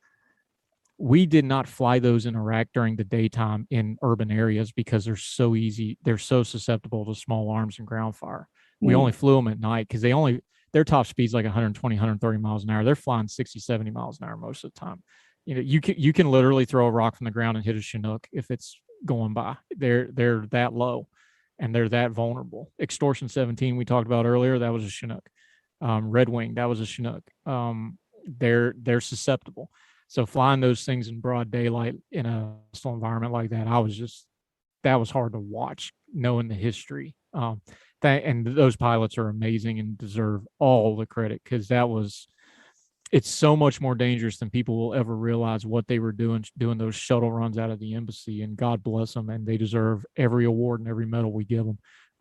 we did not fly those in Iraq during the daytime in urban areas because they're so easy. They're so susceptible to small arms and ground fire. We only flew them at night because their top speed's like 120, 130 miles an hour. They're flying 60, 70 miles an hour most of the time. You can literally throw a rock from the ground and hit a Chinook if it's going by. They're that low, and they're that vulnerable. Extortion 17 we talked about earlier, that was a Chinook. Red Wing, that was a Chinook. They're susceptible. So flying those things in broad daylight in a hostile environment like that, that was hard to watch, knowing the history. And those pilots are amazing and deserve all the credit, because that was it's so much more dangerous than people will ever realize what they were doing those shuttle runs out of the embassy. And God bless them, and they deserve every award and every medal we give them.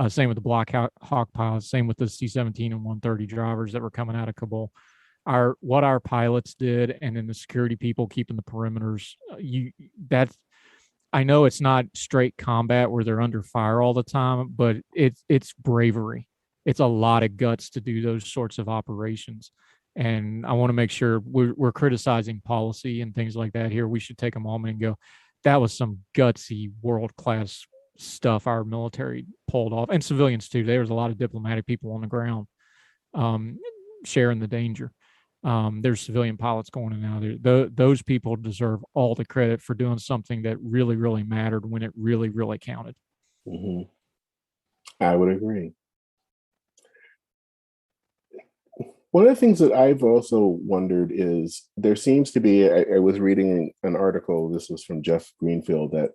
Same with the Black Hawk pilots. Same with the C-17 and 130 drivers that were coming out of Kabul. What our pilots did, and then the security people keeping the perimeters. That's I know it's not straight combat where they're under fire all the time, but it's bravery. It's a lot of guts to do those sorts of operations. And I want to make sure we're criticizing policy and things like that here. We should take a moment and go, that was some gutsy world class stuff our military pulled off, and civilians too. There was a lot of diplomatic people on the ground um, sharing the danger. There's civilian pilots going in and out there. Those people deserve all the credit for doing something that really, really mattered when it really, really counted. Hmm. I would agree. One of the things that I've also wondered is there seems to be, I was reading an article, this was from Jeff Greenfield, that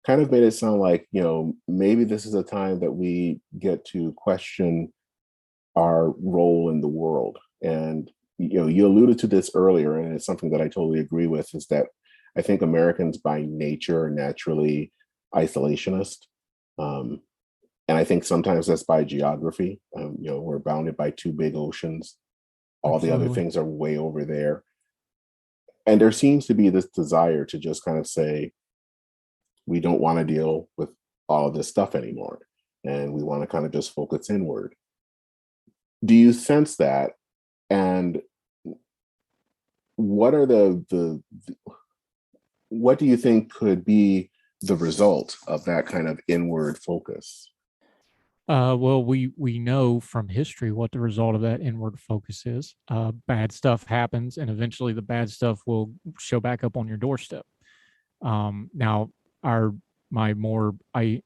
kind of made it sound like, maybe this is a time that we get to question our role in the world. And, you alluded to this earlier, and it's something that I totally agree with, is that I think Americans by nature are naturally isolationist. Um, and I think sometimes that's by geography. We're bounded by two big oceans. All the other Absolutely. things are way over there. And there seems to be this desire to just kind of say, we don't want to deal with all of this stuff anymore. And we want to kind of just focus inward. Do you sense that? And what are what do you think could be the result of that kind of inward focus? Well, we know from history what the result of that inward focus is. Bad stuff happens, and eventually the bad stuff will show back up on your doorstep. Now, our my more I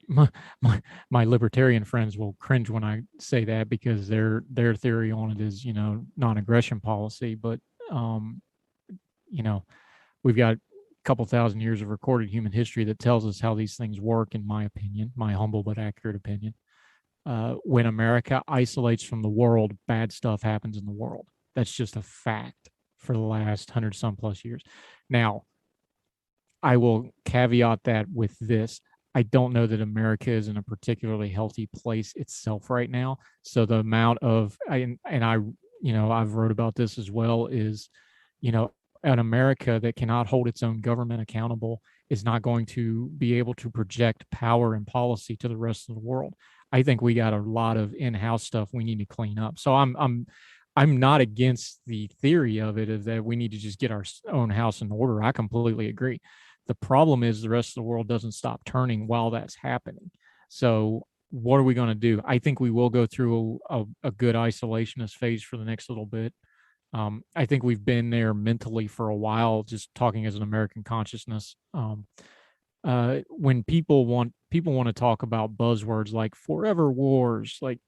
my libertarian friends will cringe when I say that, because their theory on it is non-aggression policy, but um, you know we've got a couple thousand years of recorded human history that tells us how these things work. In my opinion, my humble but accurate opinion, when America isolates from the world, bad stuff happens in the world. That's just a fact for the last 100 some plus years. Now, I will caveat that with this. I don't know that America is in a particularly healthy place itself right now. So the amount of I've wrote about this as well, is an America that cannot hold its own government accountable is not going to be able to project power and policy to the rest of the world. I think we got a lot of in-house stuff we need to clean up. So I'm not against the theory of it, is that we need to just get our own house in order. I completely agree. The problem is the rest of the world doesn't stop turning while that's happening. So what are we going to do? I think we will go through a good isolationist phase for the next little bit. I think we've been there mentally for a while, just talking as an American consciousness. When people want to talk about buzzwords like forever wars, like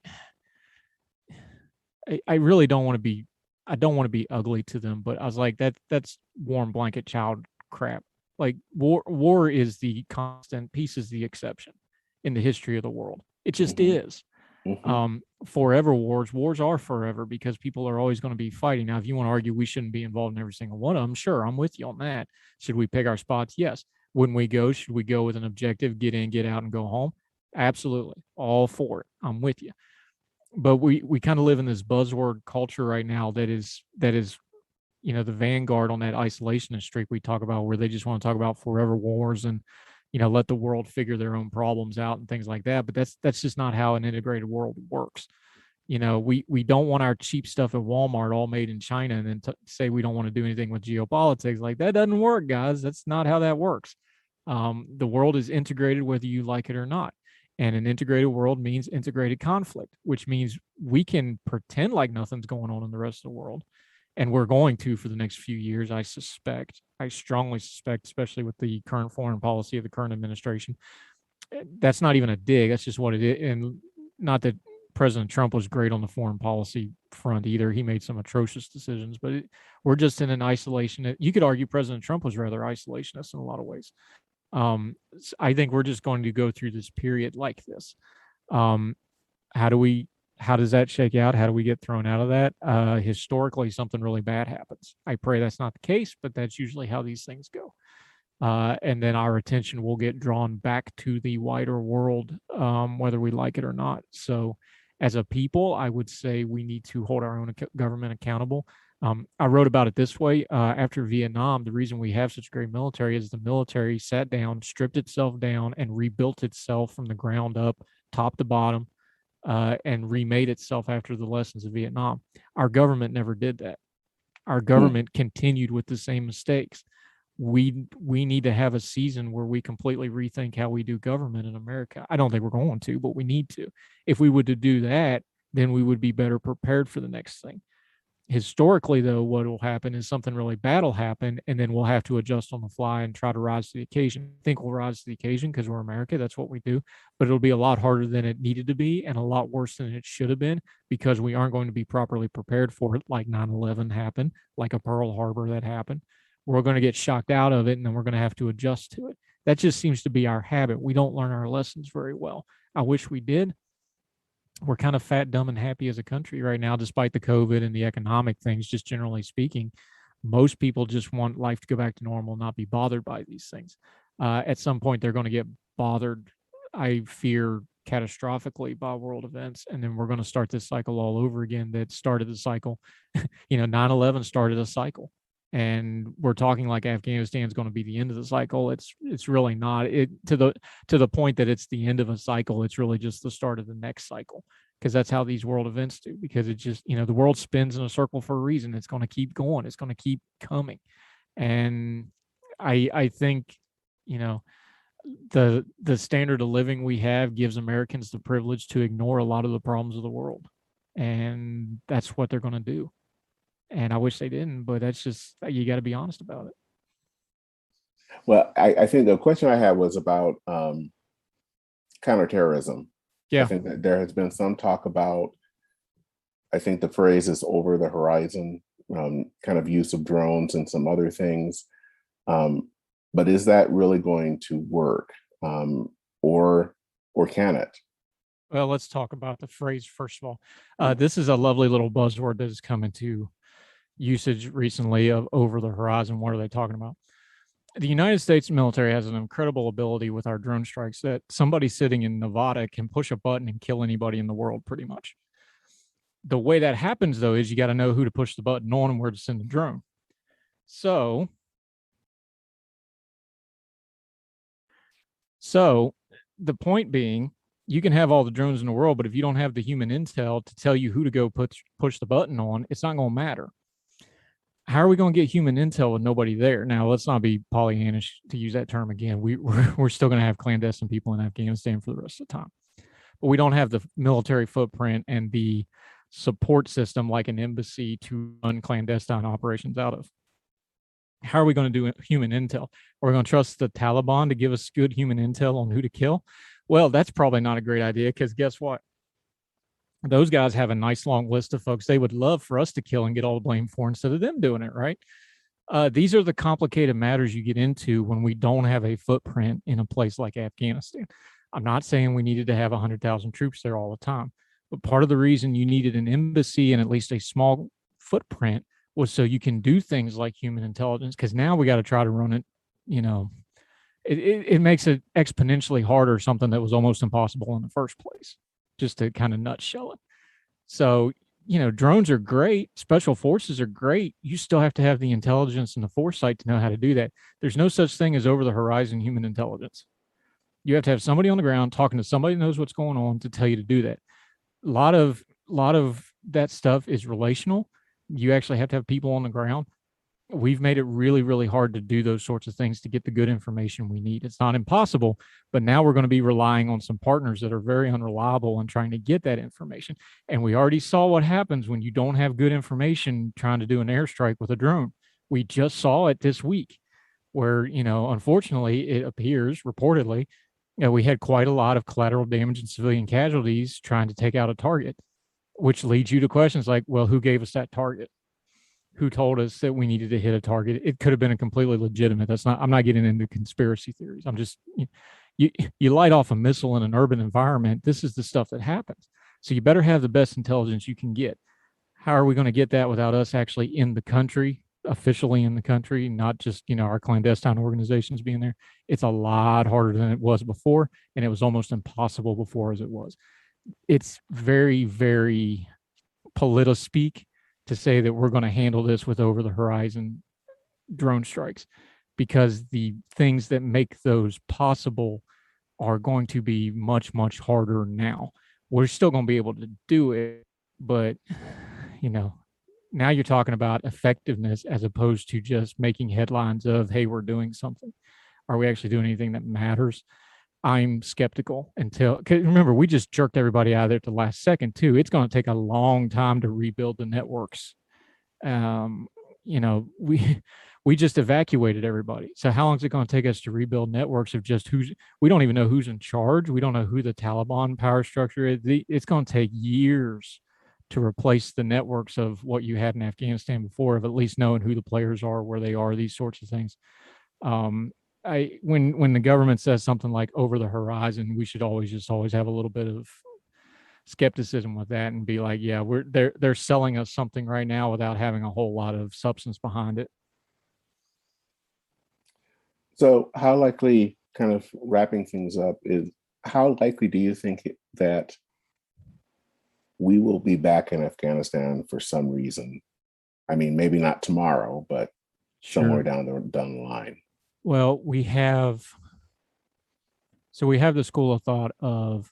I really don't want to be, I don't want to be ugly to them, but I was like, that's warm blanket child crap. Like war is the constant, peace is the exception in the history of the world. It just Hmm. is. Hmm. Forever wars are forever, because people are always going to be fighting. Now, if you want to argue we shouldn't be involved in every single one of them, sure, I'm with you on that. Should we pick our spots? Yes. Wouldn't we go? Should we go with an objective, get in, get out, and go home? Absolutely. All for it. I'm with you. But we kind of live in this buzzword culture right now that is the vanguard on that isolationist streak we talk about, where they just want to talk about forever wars and let the world figure their own problems out and things like that. But that's just not how an integrated world works. We don't want our cheap stuff at Walmart all made in China, and then say we don't want to do anything with geopolitics. Like, that doesn't work, guys. That's not how that works. The world is integrated whether you like it or not. And an integrated world means integrated conflict, which means we can pretend like nothing's going on in the rest of the world. And we're going to for the next few years, I suspect. I strongly suspect, especially with the current foreign policy of the current administration. That's not even a dig. That's just what it is. And not that President Trump was great on the foreign policy front either. He made some atrocious decisions, but we're just in an isolation. You could argue President Trump was rather isolationist in a lot of ways. I think we're just going to go through this period like this. Um, how do we How does that shake out? How do we get thrown out of that? Historically, something really bad happens. I pray that's not the case, but that's usually how these things go. And then our attention will get drawn back to the wider world, whether we like it or not. So, as a people, I would say we need to hold our own government accountable. I wrote about it this way. After Vietnam, the reason we have such great military is the military sat down, stripped itself down, and rebuilt itself from the ground up, top to bottom, and remade itself after the lessons of Vietnam. Our government never did that. Our government continued with the same mistakes. We need to have a season where we completely rethink how we do government in America. I don't think we're going to, but we need to. If we were to do that, then we would be better prepared for the next thing. Historically, though, what will happen is something really bad will happen, and then we'll have to adjust on the fly and try to rise to the occasion. I think we'll rise to the occasion because we're America. That's what we do. But it'll be a lot harder than it needed to be and a lot worse than it should have been because we aren't going to be properly prepared for it, like 9/11 happened, like a Pearl Harbor that happened. We're going to get shocked out of it, and then we're going to have to adjust to it. That just seems to be our habit. We don't learn our lessons very well. I wish we did. We're kind of fat, dumb, and happy as a country right now, despite the COVID and the economic things, just generally speaking. Most people just want life to go back to normal, not be bothered by these things. At some point, they're going to get bothered, I fear, catastrophically by world events. And then we're going to start this cycle all over again that started the cycle. 9/11 started a cycle. And we're talking like Afghanistan is going to be the end of the cycle. It's really not. It to the point that it's the end of a cycle. It's really just the start of the next cycle, because that's how these world events do. Because it just the world spins in a circle for a reason. It's going to keep going. It's going to keep coming, and I think the standard of living we have gives Americans the privilege to ignore a lot of the problems of the world, and that's what they're going to do. And I wish they didn't, but that's just, you got to be honest about it. Well, I think the question I had was about counterterrorism. Yeah. I think that there has been some talk about, I think the phrase is over the horizon, kind of use of drones and some other things. But is that really going to work, or can it? Well, let's talk about the phrase first of all. This is a lovely little buzzword that has come into usage recently of over the horizon. What are they talking about? The United States military has an incredible ability with our drone strikes that somebody sitting in Nevada can push a button and kill anybody in the world pretty much. The way that happens, though, is you got to know who to push the button on and where to send the drone. So the point being, you can have all the drones in the world, but if you don't have the human intel to tell you who to go push the button on, it's not going to matter. How are we going to get human intel with nobody there? Now, let's not be Pollyannish to use that term again. We're still going to have clandestine people in Afghanistan for the rest of the time. But we don't have the military footprint and the support system like an embassy to run clandestine operations out of. How are we going to do human intel? Are we going to trust the Taliban to give us good human intel on who to kill? Well, that's probably not a great idea, because guess what? Those guys have a nice long list of folks they would love for us to kill and get all the blame for instead of them doing it, right? These are the complicated matters you get into when we don't have a footprint in a place like Afghanistan. I'm not saying we needed to have 100,000 troops there all the time, but part of the reason you needed an embassy and at least a small footprint was so you can do things like human intelligence, because now we got to try to run it, it makes it exponentially harder, something that was almost impossible in the first place, just to kind of nutshell it. So, drones are great. Special forces are great. You still have to have the intelligence and the foresight to know how to do that. There's no such thing as over the horizon human intelligence. You have to have somebody on the ground talking to somebody who knows what's going on to tell you to do that. A lot of that stuff is relational. You actually have to have people on the ground. We've made it really, really hard to do those sorts of things to get the good information we need. It's not impossible, but now we're going to be relying on some partners that are very unreliable and trying to get that information. And we already saw what happens when you don't have good information trying to do an airstrike with a drone. We just saw it this week where, unfortunately, it appears reportedly, we had quite a lot of collateral damage and civilian casualties trying to take out a target, which leads you to questions like, well, who gave us that target? Who told us that we needed to hit a target? It could have been a completely legitimate. I'm not getting into conspiracy theories. I'm just, you light off a missile in an urban environment. This is the stuff that happens. So you better have the best intelligence you can get. How are we going to get that without us actually in the country, officially in the country, not just, our clandestine organizations being there? It's a lot harder than it was before, and it was almost impossible before as it was. It's very, very politic to say that we're going to handle this with over the horizon drone strikes, because the things that make those possible are going to be much, much harder now. We're still going to be able to do it, but now you're talking about effectiveness as opposed to just making headlines of, hey, we're doing something. Are we actually doing anything that matters? I'm skeptical because remember, we just jerked everybody out of there at the last second too. It's going to take a long time to rebuild the networks. We just evacuated everybody. So how long is it going to take us to rebuild networks of just we don't even know who's in charge. We don't know who the Taliban power structure is. It's going to take years to replace the networks of what you had in Afghanistan before, of at least knowing who the players are, where they are, these sorts of things. When the government says something like over the horizon, we should always have a little bit of skepticism with that and be like, yeah, they're selling us something right now without having a whole lot of substance behind it. So how likely, kind of wrapping things up, is how likely do you think that we will be back in Afghanistan for some reason? I mean, maybe not tomorrow, but somewhere down the line. Well, we have the school of thought of,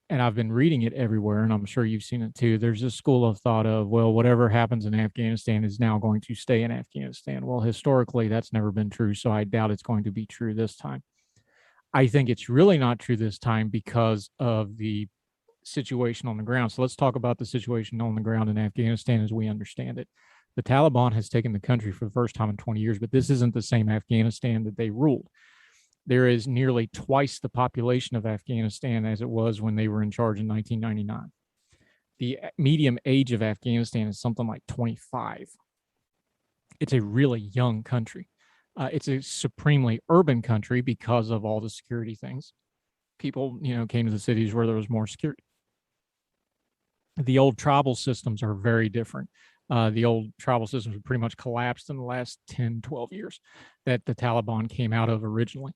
and I've been reading it everywhere, and I'm sure you've seen it too. There's a school of thought of, well, whatever happens in Afghanistan is now going to stay in Afghanistan. Well, historically, that's never been true, so I doubt it's going to be true this time. I think it's really not true this time because of the situation on the ground. So let's talk about the situation on the ground in Afghanistan as we understand it. The Taliban has taken the country for the first time in 20 years, but this isn't the same Afghanistan that they ruled. There is nearly twice the population of Afghanistan as it was when they were in charge in 1999. The median age of Afghanistan is something like 25. It's a really young country. It's a supremely urban country because of all the security things. People, came to the cities where there was more security. The old tribal systems are very different. The old tribal systems were pretty much collapsed in the last 10, 12 years that the Taliban came out of originally.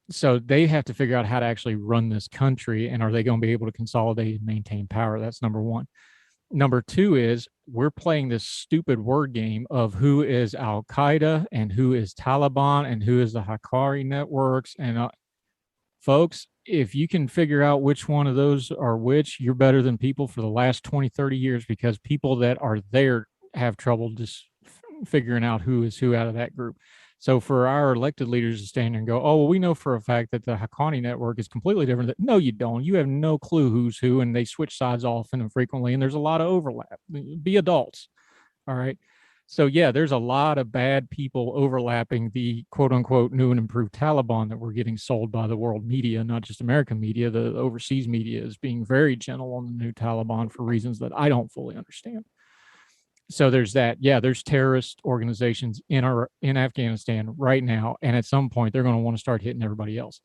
So they have to figure out how to actually run this country, and are they going to be able to consolidate and maintain power? That's number one. Number two is we're playing this stupid word game of who is Al Qaeda and who is Taliban and who is the Haqqani networks. And folks, if you can figure out which one of those are which, you're better than people for the last 20, 30 years, because people that are there have trouble just figuring out who is who out of that group. So for our elected leaders to stand there and go, oh, well, we know for a fact that the Haqqani network is completely different. No, you don't. You have no clue who's who, and they switch sides often and frequently, and there's a lot of overlap. Be adults. All right. So, yeah, there's a lot of bad people overlapping the quote unquote new and improved Taliban that we're getting sold by the world media, not just American media. The overseas media is being very gentle on the new Taliban for reasons that I don't fully understand. So there's that. Yeah, there's terrorist organizations in Afghanistan right now, and at some point they're going to want to start hitting everybody else.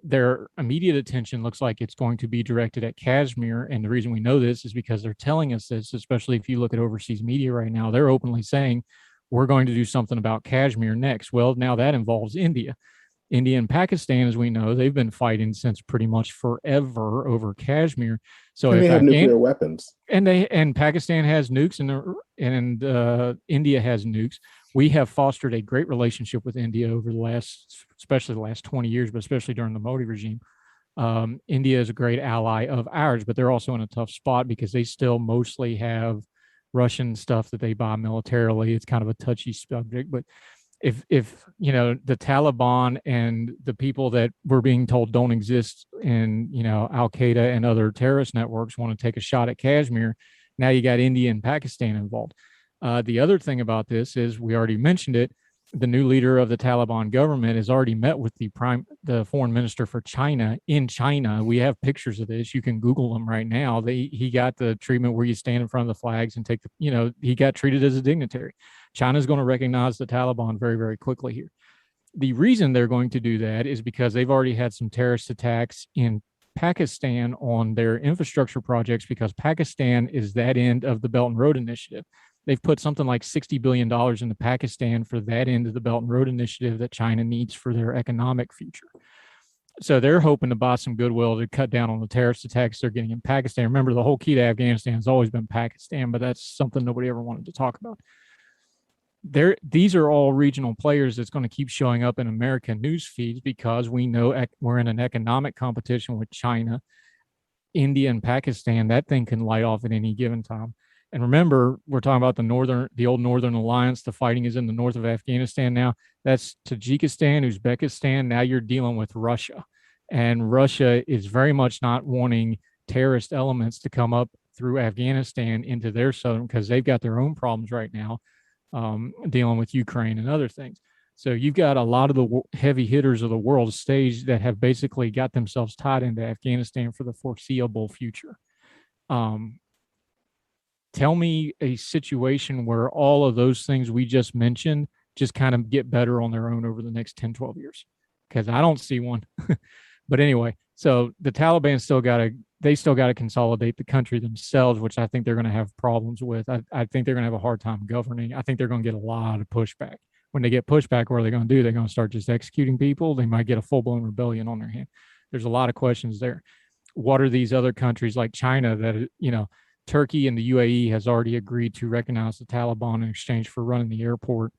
Their immediate attention looks like it's going to be directed at Kashmir, and the reason we know this is because they're telling us this, especially if you look at overseas media right now. They're openly saying, we're going to do something about Kashmir next. Well, now that involves India. India and Pakistan, as we know, they've been fighting since pretty much forever over Kashmir. So and they have nuclear weapons, and Pakistan has nukes, and India has nukes. We have fostered a great relationship with India over especially the last 20 years, but especially during the Modi regime. India is a great ally of ours, but they're also in a tough spot because they still mostly have Russian stuff that they buy militarily. It's kind of a touchy subject, but if the Taliban and the people that we're being told don't exist in Al Qaeda and other terrorist networks want to take a shot at Kashmir, now you got India and Pakistan involved. The other thing about this is, we already mentioned it, the new leader of the Taliban government has already met with the foreign minister for China in China. We have pictures of this. You can Google them right now. He got the treatment where you stand in front of the flags and he got treated as a dignitary. China's going to recognize the Taliban very, very quickly here. The reason they're going to do that is because they've already had some terrorist attacks in Pakistan on their infrastructure projects because Pakistan is that end of the Belt and Road Initiative. They've put something like $60 billion into Pakistan for that end of the Belt and Road Initiative that China needs for their economic future. So they're hoping to buy some goodwill to cut down on the terrorist attacks they're getting in Pakistan. Remember, the whole key to Afghanistan has always been Pakistan, but that's something nobody ever wanted to talk about. These are all regional players that's going to keep showing up in American news feeds because we know we're in an economic competition with China, India, and Pakistan. That thing can light off at any given time. And remember, we're talking about the old Northern Alliance. The fighting is in the north of Afghanistan now. That's Tajikistan, Uzbekistan. Now you're dealing with Russia. And Russia is very much not wanting terrorist elements to come up through Afghanistan into their southern, because they've got their own problems right now, dealing with Ukraine and other things. So you've got a lot of the heavy hitters of the world stage that have basically got themselves tied into Afghanistan for the foreseeable future. Tell me a situation where all of those things we just mentioned just kind of get better on their own over the next 10, 12 years, because I don't see one. But anyway, so the Taliban still got to consolidate the country themselves, which I think they're going to have problems with. I think they're going to have a hard time governing. I think they're going to get a lot of pushback. When they get pushback, what are they going to do? They're going to start just executing people. They might get a full-blown rebellion on their hand. There's a lot of questions there. What are these other countries like China that, Turkey and the UAE has already agreed to recognize the Taliban in exchange for running the airport.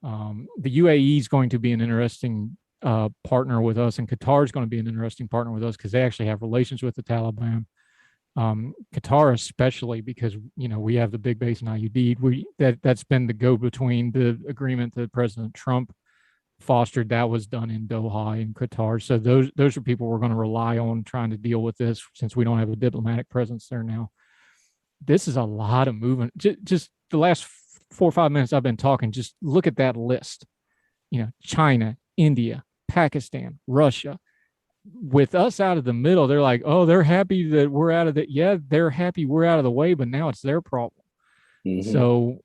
The UAE is going to be an interesting partner with us, and Qatar is going to be an interesting partner with us because they actually have relations with the Taliban. Qatar especially because we have the big base in Ayudhid. That's been the go-between. The agreement that President Trump fostered, that was done in Doha in Qatar. So those are people we're going to rely on trying to deal with this, since we don't have a diplomatic presence there now. This is a lot of movement. Just the last 4 or 5 minutes I've been talking, just look at that list. China, India, Pakistan, Russia. With us out of the middle, they're like, oh, they're happy that we're out of the, yeah, they're happy we're out of the way, but now it's their problem. Mm-hmm. So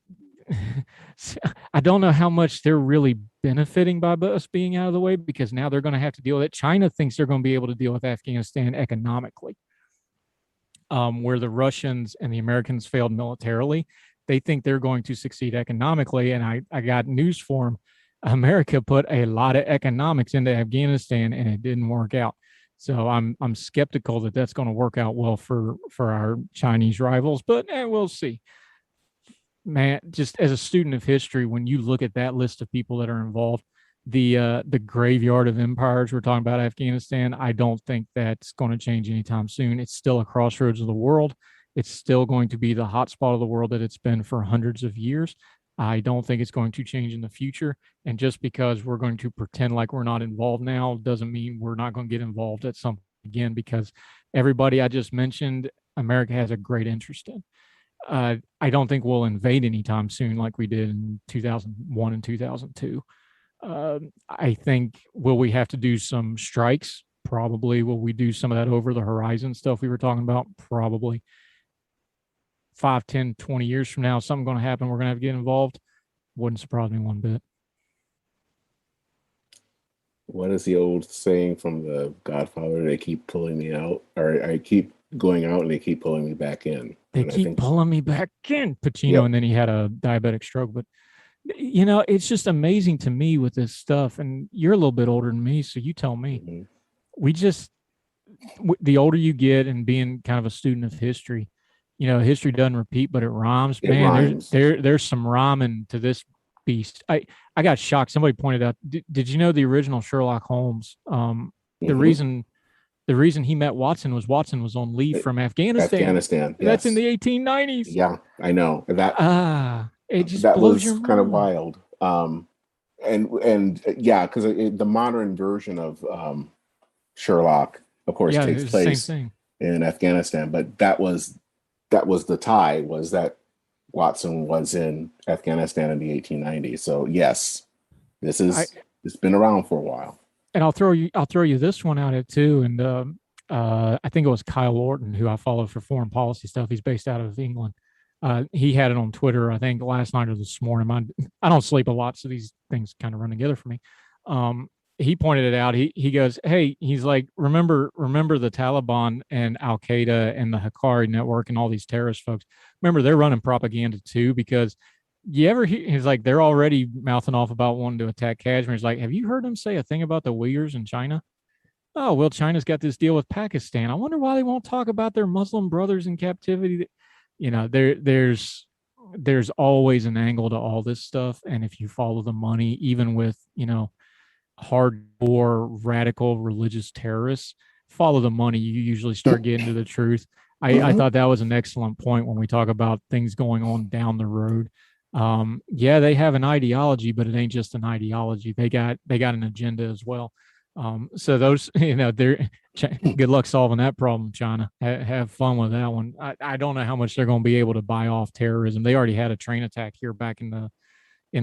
I don't know how much they're really benefiting by us being out of the way, because now they're going to have to deal with it. China thinks they're going to be able to deal with Afghanistan economically. Where the Russians and the Americans failed militarily, they think they're going to succeed economically. And I got news for them. America put a lot of economics into Afghanistan, and it didn't work out. So I'm skeptical that that's going to work out well for our Chinese rivals, but we'll see. Man, just as a student of history, when you look at that list of people that are involved, the graveyard of empires we're talking about, Afghanistan, I don't think that's going to change anytime soon. It's still a crossroads of the world. It's still going to be the hotspot of the world that it's been for hundreds of years. I don't think it's going to change in the future. And just because we're going to pretend like we're not involved now doesn't mean we're not going to get involved at some again, because everybody I just mentioned, America has a great interest in. I don't think we'll invade anytime soon like we did in 2001 and 2002. I think, will we have to do some strikes? Probably. Will we do some of that over the horizon stuff we were talking about? Probably. 5, 10, 20 years from now, something going to happen. We're going to have to get involved. Wouldn't surprise me one bit. What is the old saying from The Godfather? They keep pulling me out, or I keep going out and they keep pulling me back in. They keep pulling me back in, Pacino. Yep. And then he had a diabetic stroke. But it's just amazing to me with this stuff. And you're a little bit older than me, so you tell me. Mm-hmm. The older you get, and being kind of a student of history, history doesn't repeat, but it rhymes. Rhymes. There's some rhyming to this beast. I got shocked. Somebody pointed out, did you know the original Sherlock Holmes? Mm-hmm. The reason he met Watson was on leave from Afghanistan. Yes. That's in the 1890s. Yeah, I know that. It just blows your mind. Kind of wild. And yeah, because the modern version of Sherlock, of course, takes place in Afghanistan, but that was the tie, was that Watson was in Afghanistan in the 1890s. So yes, it's been around for a while. And I'll throw you this one out at too. And I think it was Kyle Orton, who I follow for foreign policy stuff. He's based out of England. He had it on Twitter, I think last night or this morning. I don't sleep a lot, so these things kind of run together for me. he pointed it out. He goes, hey, he's like, remember the Taliban and Al Qaeda and the Haqqari network and all these terrorist folks. Remember, they're running propaganda too, because you ever hear, he's like, they're already mouthing off about wanting to attack Kashmir. He's like, have you heard them say a thing about the Uyghurs in China? Oh, well, China's got this deal with Pakistan. I wonder why they won't talk about their Muslim brothers in captivity. You know, there's always an angle to all this stuff. And if you follow the money, even with, hardcore radical religious terrorists, follow the money, you usually start getting to the truth. I Mhm. thought that was an excellent point when we talk about things going on down the road. Yeah, they have an ideology, but it ain't just an ideology. They got an agenda as well. So those, they're good luck solving that problem, China. Have fun with that one. I don't know how much they're going to be able to buy off terrorism. They already had a train attack here back in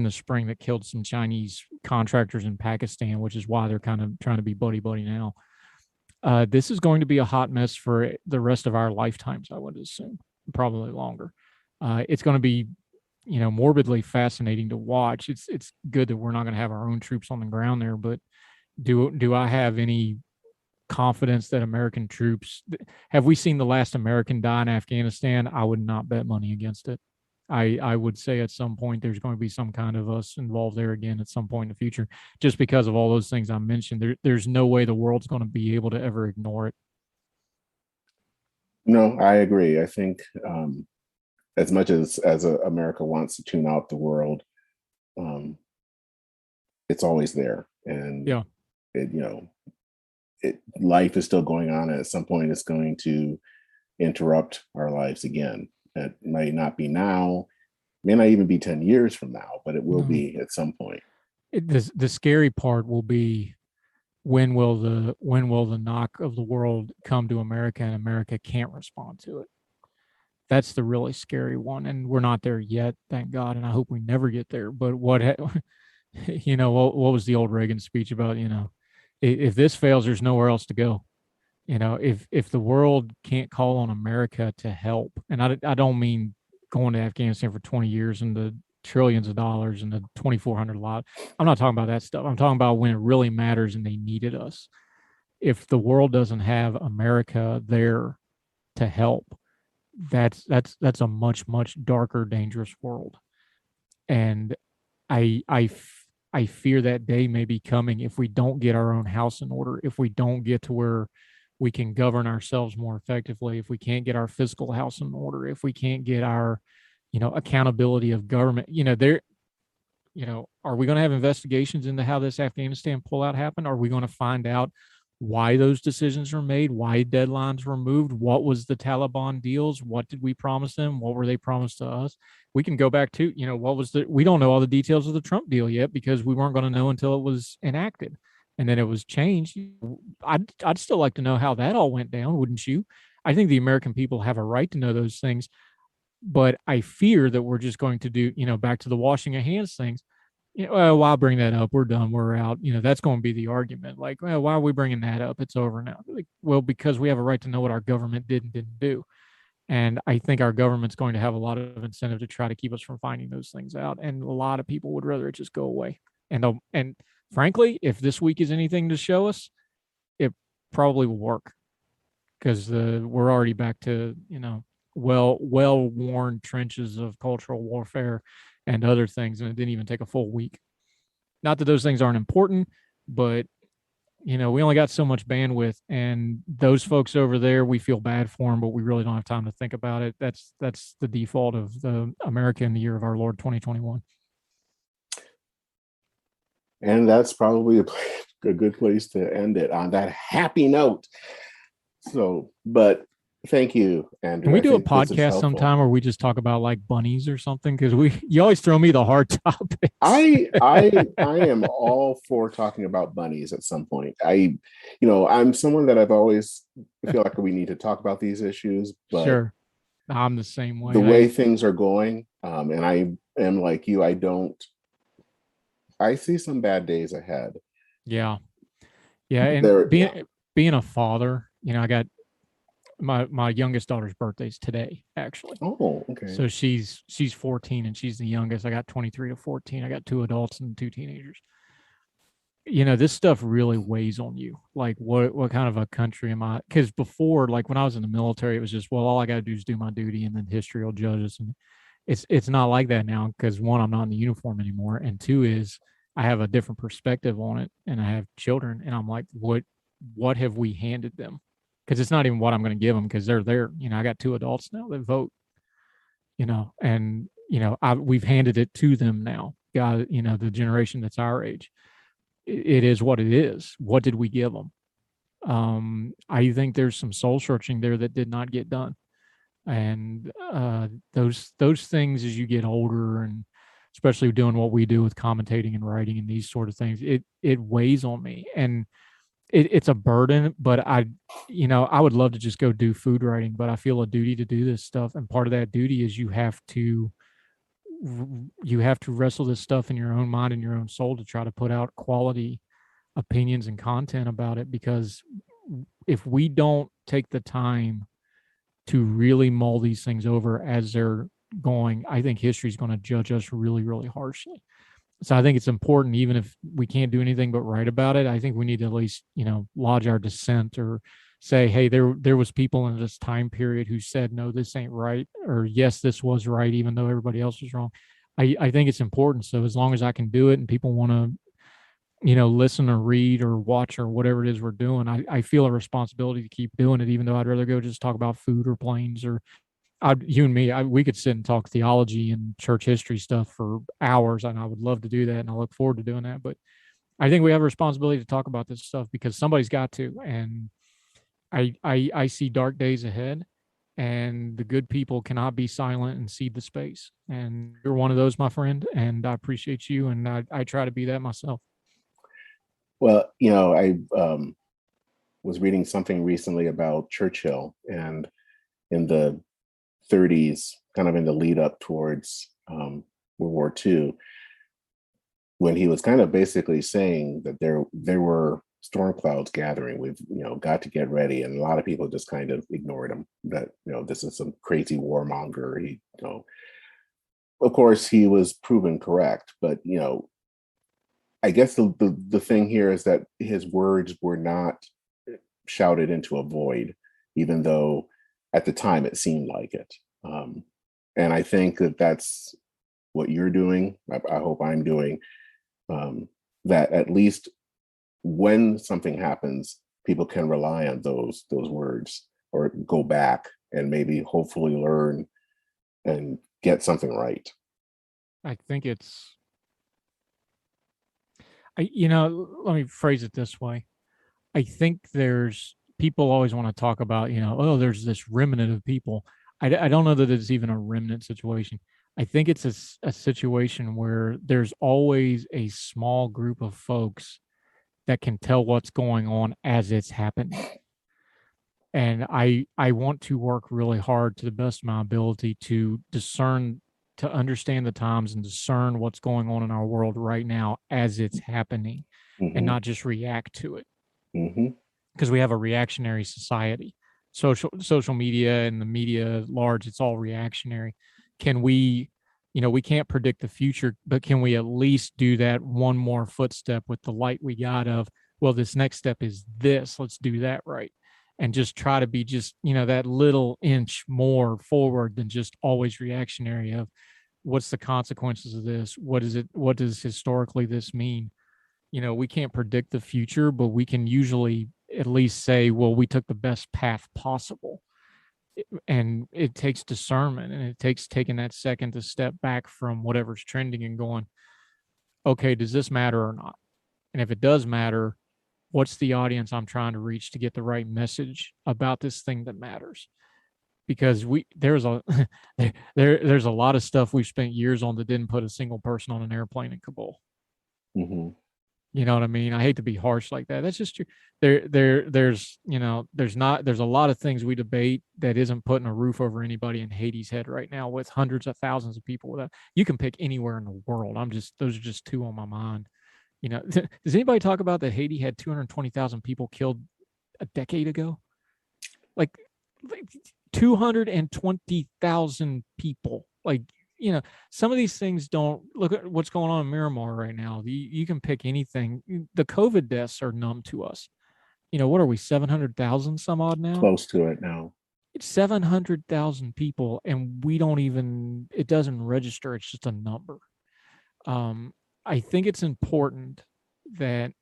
the spring that killed some Chinese contractors in Pakistan, which is why they're kind of trying to be buddy buddy now. This is going to be a hot mess for the rest of our lifetimes, I would assume, probably longer. It's going to be, morbidly fascinating to watch. It's good that we're not going to have our own troops on the ground there, but do I have any confidence that American troops have we seen the last American die in Afghanistan? I would not bet money against it. I would say at some point there's going to be some kind of us involved there again at some point in the future, just because of all those things I mentioned. There's no way the world's going to be able to ever ignore it. No, I agree. I think as much as America wants to tune out the world, um, it's always there, and Yeah. it life is still going on, and at some point it's going to interrupt our lives again. It might not be now, may not even be 10 years from now, but it will No. be at some point. The scary part will be when will the knock of the world come to America and America can't respond to it. That's the really scary one, and we're not there yet, thank God, and I hope we never get there. But what was the old Reagan speech about? If this fails, there's nowhere else to go. If the world can't call on America to help, and I don't mean going to Afghanistan for 20 years and the trillions of dollars and the 2,400 lot. I'm not talking about that stuff. I'm talking about when it really matters and they needed us. If the world doesn't have America there to help, that's a much darker, dangerous world. And I fear that day may be coming if we don't get our own house in order, if we don't get to where we can govern ourselves more effectively, if we can't get our fiscal house in order, if we can't get our, accountability of government, are we going to have investigations into how this Afghanistan pullout happened? Are we going to find out why those decisions were made, why deadlines were moved, what was the Taliban deals, what did we promise them, what were they promised to us? We can go back to, we don't know all the details of the Trump deal yet because we weren't going to know until it was enacted. And then it was changed. I'd still like to know how that all went down, wouldn't you? I think the American people have a right to know those things, but I fear that we're just going to do, back to the washing of hands things. Well, why bring that up? We're done. We're out. That's going to be the argument. Like, well, why are we bringing that up? It's over now. Like, well, because we have a right to know what our government did and didn't do. And I think our government's going to have a lot of incentive to try to keep us from finding those things out. And a lot of people would rather it just go away. And frankly, if this week is anything to show us, it probably will work because we're already back to well worn trenches of cultural warfare and other things, and it didn't even take a full week. Not that those things aren't important, but we only got so much bandwidth, and those folks over there, we feel bad for them, but we really don't have time to think about it. That's the default of the America in the year of our Lord 2021. And that's probably a good place to end it on that happy note. So, but thank you, Andrew. Can we I do a think this is podcast helpful. sometime where we just talk about like bunnies or something? Because you always throw me the hard topics. I am all for talking about bunnies at some point. I'm someone that I've always feel like we need to talk about these issues, but Sure, I'm the same way. the way things are going, and I am like you, I see some bad days ahead. Yeah, yeah, and There, being a father, I got my youngest daughter's birthday's today, actually. oh, okay. So she's 14 and she's the youngest. I got 23 to 14. I got two adults and two teenagers. this stuff really weighs on you. Like, what kind of a country am I? Because before, like when I was in the military, it was just, well, all I got to do is do my duty, and then history will judge us. And it's not like that now, because one, I'm not in the uniform anymore, and two is I have a different perspective on it, and I have children, and I'm like, what have we handed them? Because it's not even what I'm going to give them, because they're there. I got two adults now that vote. And we've handed it to them now. God, the generation that's our age. It is what it is. What did we give them? I think there's some soul searching there that did not get done, and those things, as you get older, and especially doing what we do with commentating and writing and these sort of things, it weighs on me, and it's a burden. But I would love to just go do food writing, but I feel a duty to do this stuff, and part of that duty is you have to wrestle this stuff in your own mind and your own soul to try to put out quality opinions and content about it. Because if we don't take the time to really mull these things over as they're going, I think history is going to judge us really, really harshly. So I think it's important, even if we can't do anything but write about it, I think we need to at least, lodge our dissent, or say, hey, there was people in this time period who said, no, this ain't right, or yes, this was right, even though everybody else was wrong. I think it's important. So as long as I can do it and people want to, listen or read or watch or whatever it is we're doing, I feel a responsibility to keep doing it, even though I'd rather go just talk about food or planes. Or you and me, we could sit and talk theology and church history stuff for hours, and I would love to do that, and I look forward to doing that. But I think we have a responsibility to talk about this stuff, because somebody's got to. And I see dark days ahead, and the good people cannot be silent and cede the space. And you're one of those, my friend, and I appreciate you, and I try to be that myself. Well, I was reading something recently about Churchill, and in the 30s, kind of in the lead up towards World War II, when he was kind of basically saying that there were storm clouds gathering. We've got to get ready, and a lot of people just kind of ignored him. That this is some crazy warmonger. He, of course, he was proven correct, but I guess the thing here is that his words were not shouted into a void, even though at the time it seemed like it. And I think that that's what you're doing. I hope I'm doing. That at least when something happens, people can rely on those words, or go back and maybe hopefully learn and get something right. I think let me phrase it this way. I think there's people always want to talk about, oh, there's this remnant of people. I don't know that it's even a remnant situation. I think it's a situation where there's always a small group of folks that can tell what's going on as it's happening. And I want to work really hard to the best of my ability to discern, to understand the times and discern what's going on in our world right now as it's happening, and not just react to it. Because we have a reactionary society. Social media and the media at large, it's all reactionary. Can we, we can't predict the future, but can we at least do that one more footstep with the light we got of, well, this next step is this, let's do that right. And just try to be just, that little inch more forward than just always reactionary of what's the consequences of this? What is it? What does historically this mean? We can't predict the future, but we can usually at least say, well, we took the best path possible. And it takes discernment, and it takes taking that second to step back from whatever's trending and going, okay, does this matter or not? And if it does matter, what's the audience I'm trying to reach to get the right message about this thing that matters? Because there's a lot of stuff we've spent years on that didn't put a single person on an airplane in Kabul. You know what I mean? I hate to be harsh like that. That's just true. There's a lot of things we debate that isn't putting a roof over anybody in Haiti's head right now, with hundreds of thousands of people. You can pick anywhere in the world. Those are just two on my mind. Does anybody talk about that Haiti had 220,000 people killed a decade ago? Like 220,000 people. Like, some of these things don't look at what's going on in Miramar right now. You can pick anything. The COVID deaths are numb to us. What are we, 700,000 some odd now? Close to it now. It's 700,000 people, and it doesn't register. It's just a number. I think it's important that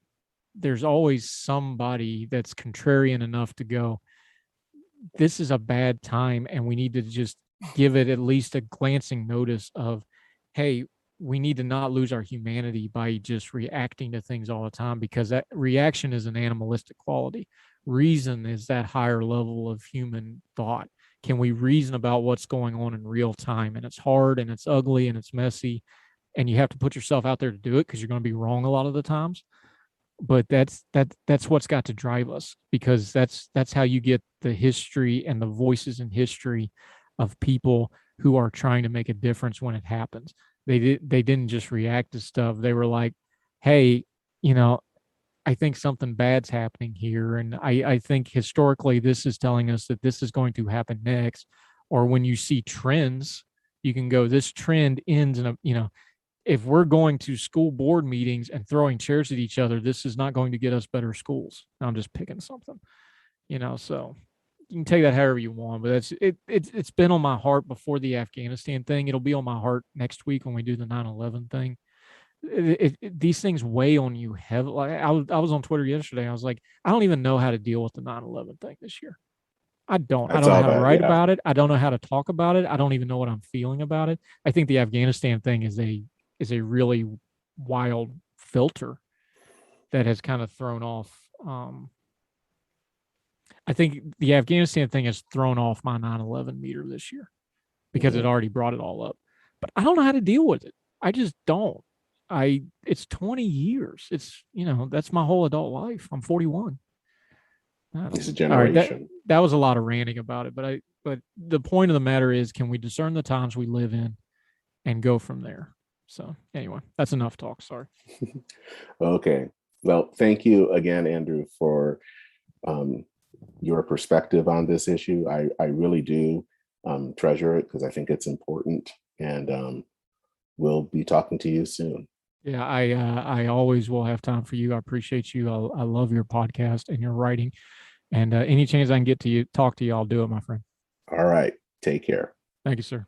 there's always somebody that's contrarian enough to go, this is a bad time, and we need to just give it at least a glancing notice of, hey, we need to not lose our humanity by just reacting to things all the time, because that reaction is an animalistic quality. Reason is that higher level of human thought. Can we reason about what's going on in real time? And it's hard, and it's ugly, and it's messy, and you have to put yourself out there to do it, because you're going to be wrong a lot of the times. But that's what's got to drive us, because that's how you get the history and the voices in history of people who are trying to make a difference when it happens. They didn't just react to stuff. They were like, hey, I think something bad's happening here. And I think historically this is telling us that this is going to happen next. Or when you see trends, you can go, this trend ends in if we're going to school board meetings and throwing chairs at each other, this is not going to get us better schools. I'm just picking something, so you can take that however you want, but it's been on my heart before the Afghanistan thing. It'll be on my heart next week when we do the 9/11 thing. These things weigh on you heavily. Like, I was on Twitter yesterday. I was like, I don't even know how to deal with the 9/11 thing this year. I don't know how to write about it. I don't know how to talk about it. I don't even know what I'm feeling about it. I think the Afghanistan thing is a really wild filter that has kind of thrown off. I think the Afghanistan thing has thrown off my 9/11 meter this year, because it already brought it all up. But I don't know how to deal with it. I just don't. It's 20 years. It's, that's my whole adult life. I'm 41. It's a generation. Right, that was a lot of ranting about it, but the point of the matter is, can we discern the times we live in and go from there? So anyway, that's enough talk. Sorry. Okay. Well, thank you again, Andrew, for your perspective on this issue. I really do treasure it, because I think it's important, and we'll be talking to you soon. Yeah, I always will have time for you. I appreciate you. I love your podcast and your writing, and any chance I can get to talk to you, I'll do it, my friend. All right. Take care. Thank you, sir.